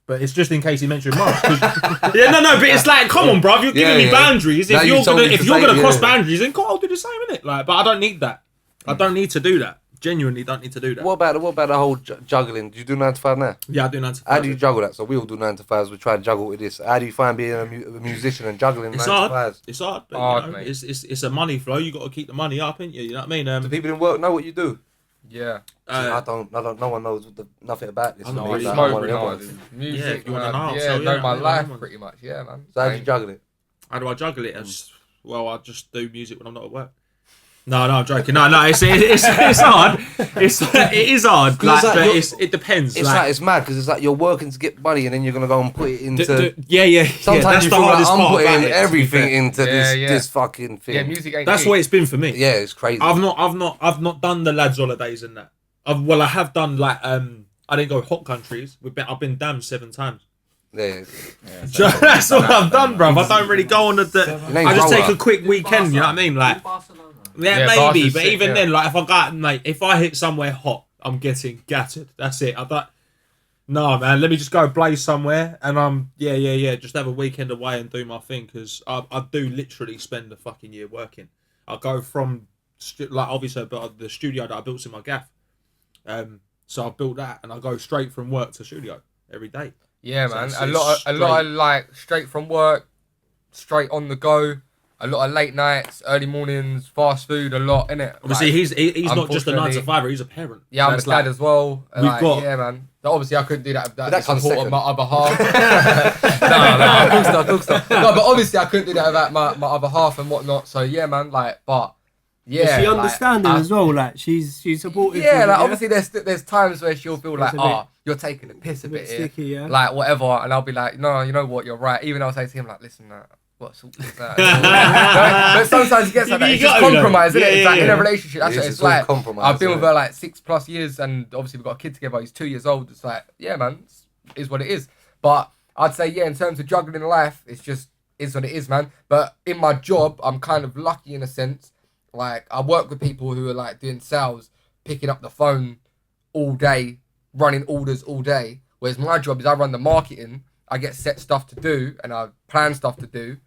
But it's just in case he mentioned Mars. But it's like, come on, bro. You're giving me boundaries. If you're gonna cross boundaries, then I'll do the same, innit? Like, but I don't need that. I don't need to do that. Genuinely don't need to do that. What about the whole juggling? Do you do 9 to 5 now? Yeah, I do 9 to 5. How do you juggle that? So we all do 9 to 5s. We try to juggle with this. How do you find being a musician and juggling 9 to 5s? It's hard. But, you know, it's a money flow. You got to keep the money up, ain't you? You know what I mean? Do people in work know what you do? Yeah. I don't. No one knows nothing about this. I know music. You want to know my life pretty much. Yeah, man. So how do you juggle it? How do I juggle it? I just do music when I'm not at work. No, I'm joking. No, it's hard. It is hard. Like, but it depends. It's mad because it's like you're working to get money and then you're gonna go and put it into. That's Sometimes you the feel like hardest I'm part putting about it, everything into this fucking thing. Yeah, music ain't. That's what it's been for me. Yeah, it's crazy. I've not done the lads holidays and that. I have done like I didn't go hot countries. I've been damned 7 times. Yeah. That's all I've done, bruv. I don't really go on the. I just take a quick weekend. You know what I mean? Like. Yeah, maybe, but even then, like, if I hit somewhere hot, I'm getting gattered. That's it. No, man, let me just go blaze somewhere, and just have a weekend away and do my thing, because I do literally spend a fucking year working. I go from, obviously, but the studio that I built's in my gaff. So I built that, and I go straight from work to studio every day. Yeah, man. A lot of like straight from work, straight on the go. A lot of late nights, early mornings, fast food, a lot, innit? Obviously, he's not just a 9 to 5, he's a parent. Yeah, I'm a dad as well. Yeah, man. Obviously, I couldn't do that. That comes on my other half. No, of course not. No, but obviously, I couldn't do that without my other half and whatnot. So yeah, man. Is she understanding as well? Like she's supportive. Yeah, obviously, there's times where she'll feel like, you're taking the piss a bit here, sticky, yeah. like whatever, and I'll be like, no, you know what, you're right. Even though I'll say to him like, listen, what sort is that? But sometimes it gets like that. It's just compromise, isn't it? It's like in a relationship. That's what it's like. I've been with her like 6+ years, and obviously we've got a kid together. He's 2 years old. It's like, yeah, man, it is what it is. But I'd say, in terms of juggling life, it's just is what it is, man. But in my job, I'm kind of lucky in a sense. Like, I work with people who are like doing sales, picking up the phone all day, running orders all day. Whereas my job is I run the marketing. I get set stuff to do, and I plan stuff to do.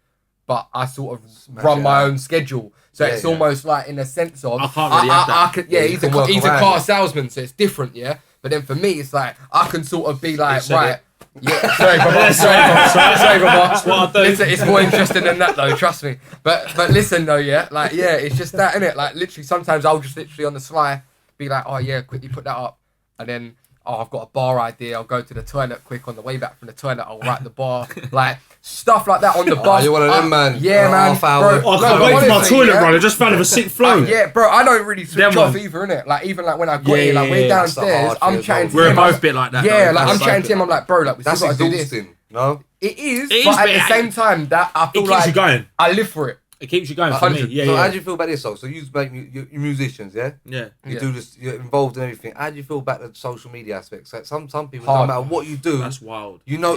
But I sort of run my own schedule, so it's almost like in a sense of I can't really have that. He's a car salesman, so it's different, yeah. But then for me, it's like I can sort of be like, right, yeah. Sorry, brother. Sorry, brother. It's more interesting than that, though. Trust me. But listen, though, it's just that, innit? Like literally, sometimes I'll just literally on the sly be like, oh yeah, quickly put that up, and then oh, I've got a bar idea. I'll go to the toilet quick. On the way back from the toilet, I'll write the bar. Like stuff like that on the bus. You one of them, man? Yeah, man. Half hour. Bro, I can't wait for my toilet run. I just found a sick flow. Yeah, bro. I don't really switch Them off ones. either, innit? Like even like when I got here, like we're That's downstairs. hard I'm for chatting to We're him. both a bit like that. Yeah, though. like I'm Both chatting bit to him. I'm like, bro, like we still That's gotta do this. exhausting. No. It is, It is, but at but the same time, that I feel keeps like you going. I live for it. It keeps you going for me. 100. Yeah, So yeah. how do you feel about this song? So you're musicians, yeah? Yeah. You Yeah. do this. You're involved in everything. How do you feel about the social media aspects? Like some people, Hard. no matter what you do, That's wild. you know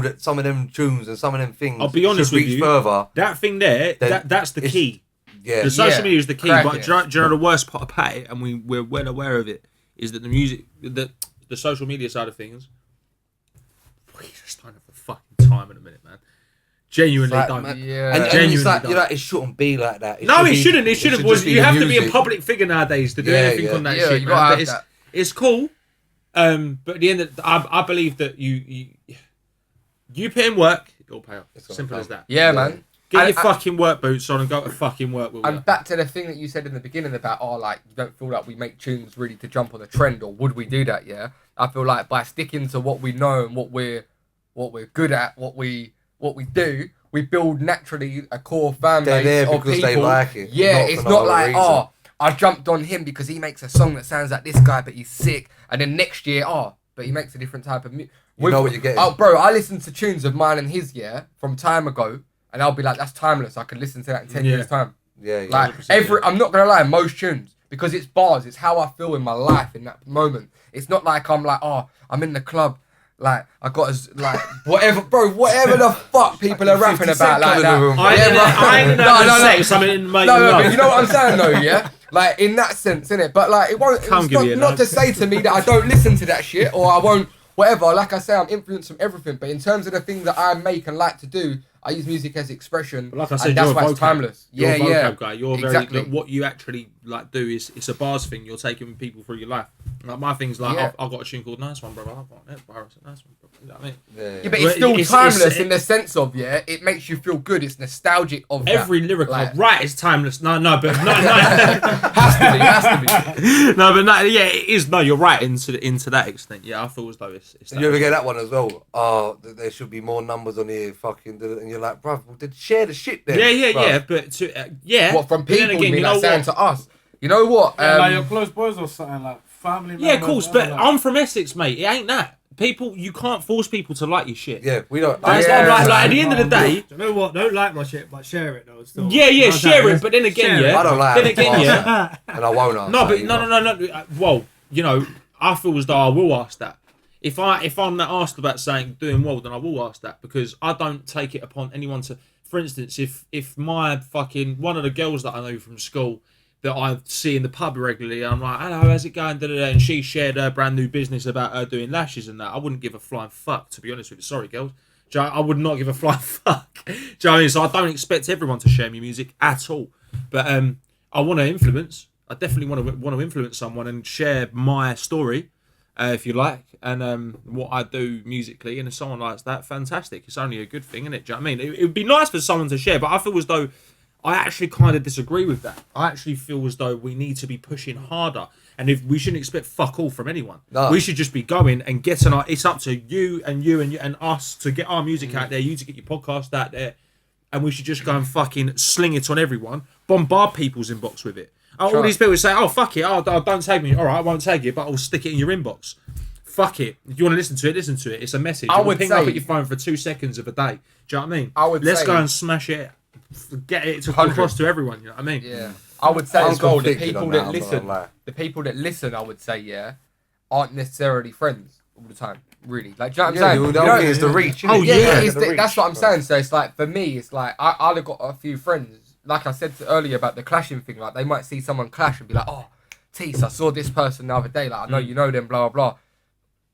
that some of them tunes and some of them things. I'll be honest should with reach you. further. That thing there, Then that's the it's- key. Yeah. The social Yeah. media is the key, Crack but it. do you know the worst part about it, and we're well aware of it, is that the music, the social media side of things, we just don't have the fucking time in a minute, man. Genuinely Like, don't. man, Yeah. And Genuinely it's like, don't. you're like, it shouldn't be like that. No, it be- shouldn't. It shouldn't. should just be You the have to be a music. public figure nowadays to do Yeah, anything yeah. on that Yeah, shit, you man. gotta But have that. it's cool. But at the end, I believe that you put in work, it'll pay off. It's gonna Simple come. as that. Yeah, man. Get And your fucking work boots on and go to fucking work with And work. back to the thing that you said in the beginning about, like, you don't feel like we make tunes really to jump on a trend, or would we do that? Yeah, I feel like by sticking to what we know and what we're good at, what we do, we build naturally a core fan They're base there of because people. they like it, Yeah, not it's for not no other like, reason. oh, I jumped on him because he makes a song that sounds like this guy, but he's sick, and then next year, but he makes a different type of music. You know what you're getting. Oh, bro, I listen to tunes of mine and his, from time ago, and I'll be like, that's timeless. I can listen to that in 10 years' time. Yeah, yeah. Like 100%, I'm not gonna lie, most tunes, because it's bars, it's how I feel in my life in that moment. It's not like I'm like, oh, I'm in the club, like I got like whatever, bro, whatever the fuck people are rapping 50 about Cent like in that. the room, I ain't No, sex. I mean, mate, no, but you know what I'm saying though, yeah. Like in that sense, innit? But like it won't. Can't It's give you a not nod. to say to me that I don't listen to that shit or I won't. Whatever. Like I say, I'm influenced from everything. But in terms of the things that I make and like to do, I use music as expression. Like I said, and that's you're why a it's vocab. timeless. You're Yeah, a vocab yeah. guy. You're Exactly. very. Look, what you actually like do is it's a bars thing. You're taking people through your life. Like my thing's like Yeah. I've got a tune called Nice One, bro. I've got it. Bro, it's a nice one, bro. You know what I mean? Yeah. Yeah, but it's still It's- timeless in the sense of it makes you feel good. It's nostalgic of Every that. lyric, Like- right, is timeless. No, but no, has to be. no, but no, yeah, it is. No, you're right into that extent. Yeah, I feel as though it's You ever get that one as well? Oh, there should be more numbers on here, fucking, and you're like, bruv, well, share the shit then. Yeah, bruv. but yeah. What from But then people? again, you mean know like saying what? to us? You know what? Yeah, like your close boys or something, like family members. Yeah, of course, but like, I'm from Essex, mate. It ain't that. People, you can't force people to like your shit. Yeah, we don't. That's Yeah. what I'm like at the end of the day. Do you know what? Don't like my shit, but share it though. Still. Yeah, share it. Yes. But then again, Share it. yeah. I don't like Then it. again, yeah. And I won't answer. No, but either. no. Well, you know, I feel as though I will ask that. If I'm not asked about saying doing well, then I will ask that because I don't take it upon anyone to. For instance, if my fucking one of the girls that I know from school that I see in the pub regularly, I'm like, hello, how's it going? And she shared her brand new business about her doing lashes and that. I wouldn't give a flying fuck, to be honest with you. Sorry, girls. Do you know, I would not give a flying fuck. Do you know what I mean? So I don't expect everyone to share my music at all. But I want to influence. I definitely want to influence someone and share my story, if you like, and what I do musically. And if someone likes that, fantastic. It's only a good thing, isn't it? Do you know what I mean? It would be nice for someone to share, but I feel as though I actually kind of disagree with that. I actually feel as though we need to be pushing harder, and if we shouldn't expect fuck all from anyone. No. We should just be going and getting our. It's up to you and us to get our music out there. You to get your podcast out there, and we should just go and fucking sling it on everyone. Bombard people's inbox with it. All these people say, "Oh fuck it, oh don't tag me." All right, I won't tag you, but I'll stick it in your inbox. Fuck it. If you want to listen to it, listen to it. It's a message. I It'll would ping say- up at your phone for 2 seconds of a day. Do you know what I mean? I would Let's say- go and smash it. Get it to 100. across to everyone. You know what I mean? Yeah, I would say I'm as well. The conflicted people on that that, I'm not listen, gonna lie. the people that listen, I would say, aren't necessarily friends all the time. Really, like, do you know what I'm Yeah, saying? the You know- only thing is the reach. Oh, innit? yeah, it's the reach, that's what I'm bro. saying. So it's like for me, it's like I'd have got a few friends. Like I said earlier about the clashing thing. Like they might see someone clash and be like, "Oh, Tease, I saw this person the other day. Like I know you know them. Blah blah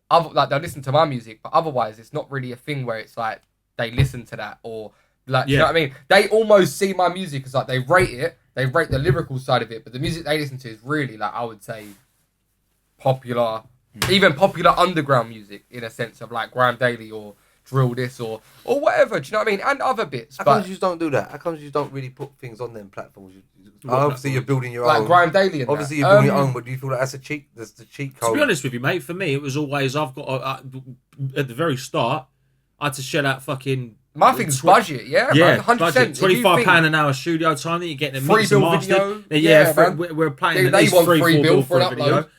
blah." Like they'll listen to my music, but otherwise, it's not really a thing where it's like they listen to that or like you know what I mean. They almost see my music as like they rate it. They rate the lyrical side of it, but the music they listen to is really like I would say popular, even popular underground music in a sense of like Grime Daily or drill this or whatever. Do you know what I mean? And other bits. How come you just don't do that? How come you just don't really put things on them platforms? Obviously, you're building your like own. Grime Daily and obviously, that. you're building your own, but do you feel like that's the cheat code? To be honest with you, mate, for me, it was always, I've got, at the very start, I had to shell out fucking... My thing's budget, yeah, man, 100%. Budget. £25 an hour studio time, then you're getting a free mix and bill mastered. video. We're playing Dude, at they least want 3-4 free bill for an video. upload.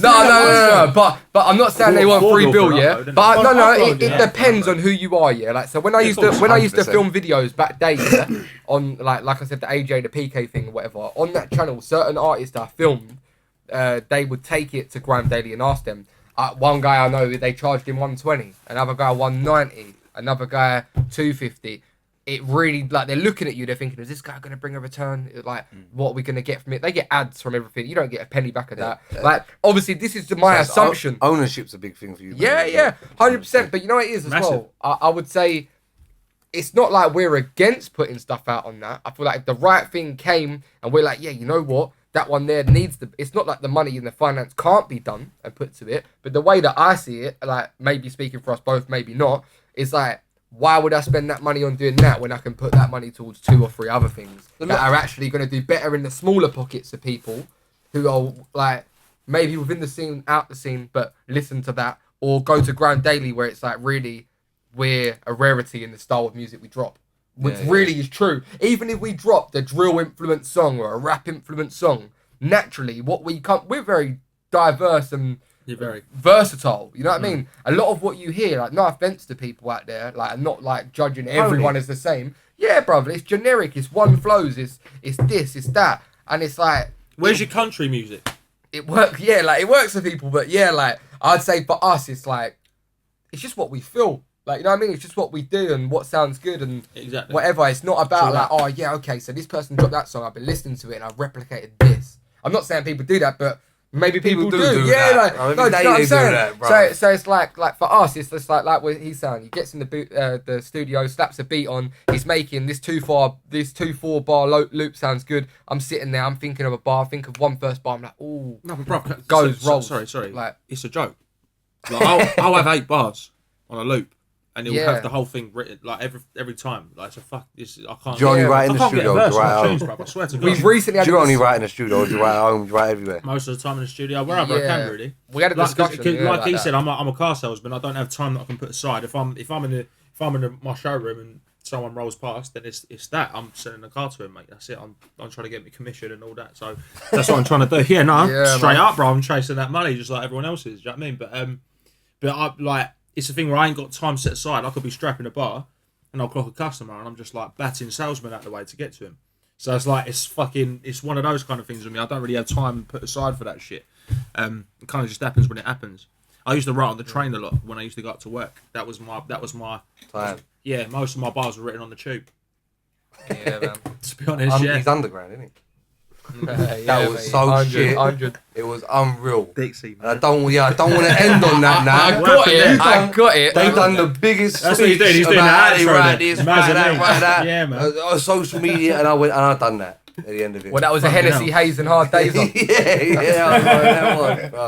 No. But I'm not saying they want free bill, yeah. But no, it depends on who you are, yeah. Like, so when I used to film videos back days, yeah, on like I said, the AJ, the PK thing or whatever, on that channel, certain artists that I filmed, they would take it to Grime Daily and ask them. One guy I know, they charged him 120, another guy 190, another guy 250. It really, like, they're looking at you, they're thinking, is this guy going to bring a return? Like, what are we going to get from it? They get ads from everything. You don't get a penny back of that. Like, obviously, this is my assumption. Ownership's a big thing for you. Yeah, 100%. But you know what it is as well? I would say it's not like we're against putting stuff out on that. I feel like the right thing came and we're like, yeah, you know what? That one there needs it's not like the money and the finance can't be done and put to it. But the way that I see it, like, maybe speaking for us both, maybe not, is like, why would I spend that money on doing that when I can put that money towards 2 or 3 other things that are actually going to do better in the smaller pockets of people who are, like, maybe within the scene, out the scene, but listen to that, or go to Grime Daily where it's like, really, we're a rarity in the style of music we drop. Which really is true. Even if we drop the drill influenced song or a rap influenced song, naturally, we're very diverse and very versatile. You know what I mean? A lot of what you hear, like, no offense to people out there, like, I'm not like judging everyone as the same. Yeah, brother, it's generic. It's one flows. It's this. It's that. And it's like, where's your country music? It works. Yeah, like, it works for people, but yeah, like, I'd say for us, it's like, it's just what we feel. Like, you know what I mean? It's just what we do and what sounds good and whatever. It's not about like, oh yeah, okay, so this person dropped that song, I've been listening to it and I've replicated this. I'm not saying people do that, but maybe people do. Yeah, that. Like, no, do you know what I'm saying? So it's like for us, it's just like what he's saying. He gets in the studio, slaps a beat on. He's making this 2/4 bar loop sounds good. I'm sitting there, I'm thinking of a bar. I think of one first bar. I'm like, ooh, no, but bro, rolls. Sorry. Like, it's a joke. Like, I'll have 8 bars on a loop. And he'll have the whole thing written like every time. Like, so fuck this. I can't. Do you only write in the studio? Or do you write at home? I swear to God. We've recently had. Do you only write in the studio? Or do you write at home? Do you write everywhere? Most of the time in the studio, wherever I can, really. We had a discussion. Like he said, I'm a car salesman. I don't have time that I can put aside. If I'm in my showroom and someone rolls past, then it's that I'm selling a car to him, mate. That's it. I'm trying to get me commission and all that. So that's what I'm trying to do. Yeah, straight up, bro. I'm chasing that money just like everyone else is. Do you know what I mean? But I like. It's a thing where I ain't got time set aside. I could be strapping a bar and I'll clock a customer and I'm just like batting salesman out of the way to get to him. So it's like, it's one of those kind of things with me. I don't really have time put aside for that shit. It kind of just happens when it happens. I used to write on the train a lot when I used to go up to work. That was my time. Yeah, most of my bars were written on the tube. Yeah, man. To be honest, He's underground, isn't he? That was so shit. 100. It was unreal. Dixie. I don't want to end on that now. I got it. They've done the biggest. That's what he's doing. He's doing that. They write this, write that. Yeah, man. On social media, and I done that at the end of it. Well, that was a Hennessy Haze and Hard Days on. yeah.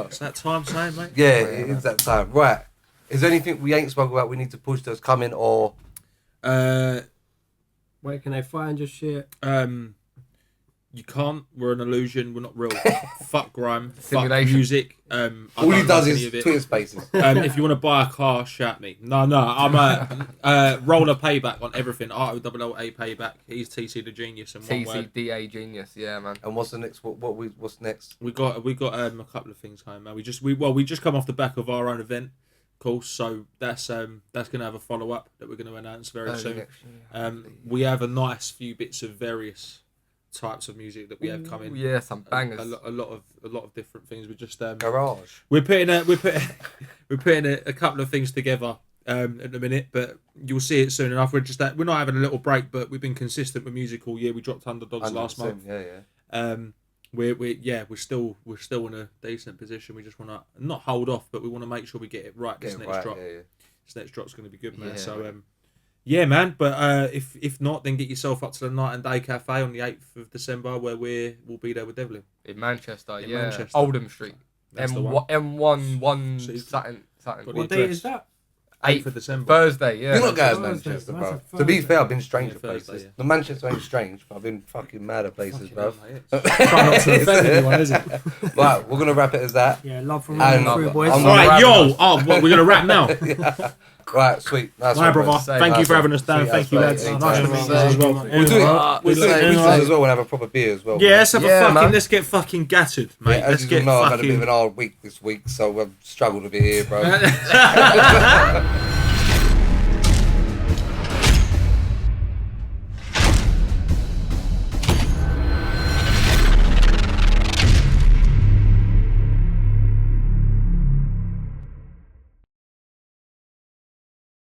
It's that time, saying, mate. Yeah, it is that time. Right. Is there anything we ain't spoken about we need to push that's coming or? Where can they find your shit? You can't. We're an illusion. We're not real. Fuck grime. Simulation. Fuck music. All he does is Twitter Spaces. If you want to buy a car, shout me. No. I'm a roller payback on everything. ROLLA Payback. He's TC the Genius and one word. TCDA Genius. Yeah, man. And what's the next? What's next? We got a couple of things coming, man. We just come off the back of our own event. Course, so that's gonna have a follow up that we're gonna announce very soon. We have a nice few bits of various types of music that we have coming. Yeah, some bangers. A lot of different things. We just garage. We're putting a couple of things together at the minute, but you'll see it soon enough. We're not having a little break, but we've been consistent with music all year. We dropped $100 last month. Yeah. We're still in a decent position. We just want to not hold off, but we want to make sure we get it right. This next drop. This next drop's going to be good, man. Yeah, man. But if not, then get yourself up to the Night and Day Cafe on the 8th of December, where we'll be there with Devlin in Manchester. Manchester. Oldham Street. That's the M1 something. What date is that? 8th of December. Thursday, yeah. You're not going to Thursday. Manchester, That's bro. a To be Thursday. fair, I've been stranger Yeah, Thursday, places. yeah. The Manchester ain't strange, but I've been fucking madder places, bro. Try not to offend anyone, is it? Right, we're gonna wrap it as that. Yeah, love from And all three boys. I'm All right, wrap yo. it Oh, what, we're going to wrap now? Right, sweet. Nice Right, one, brother. bro. Thank you for having us Sweet down. as Thank you, well. lads. Anytime. Nice to meet you as well. We'll do it. We'll do it as well and have a proper beer as well. Yeah, let's have a Yeah, fucking. man. Let's get fucking gattered, mate. Yeah, Let's as you get know, I've had a bit of fucking. an hard week this week, so I've struggled a bit here, bro.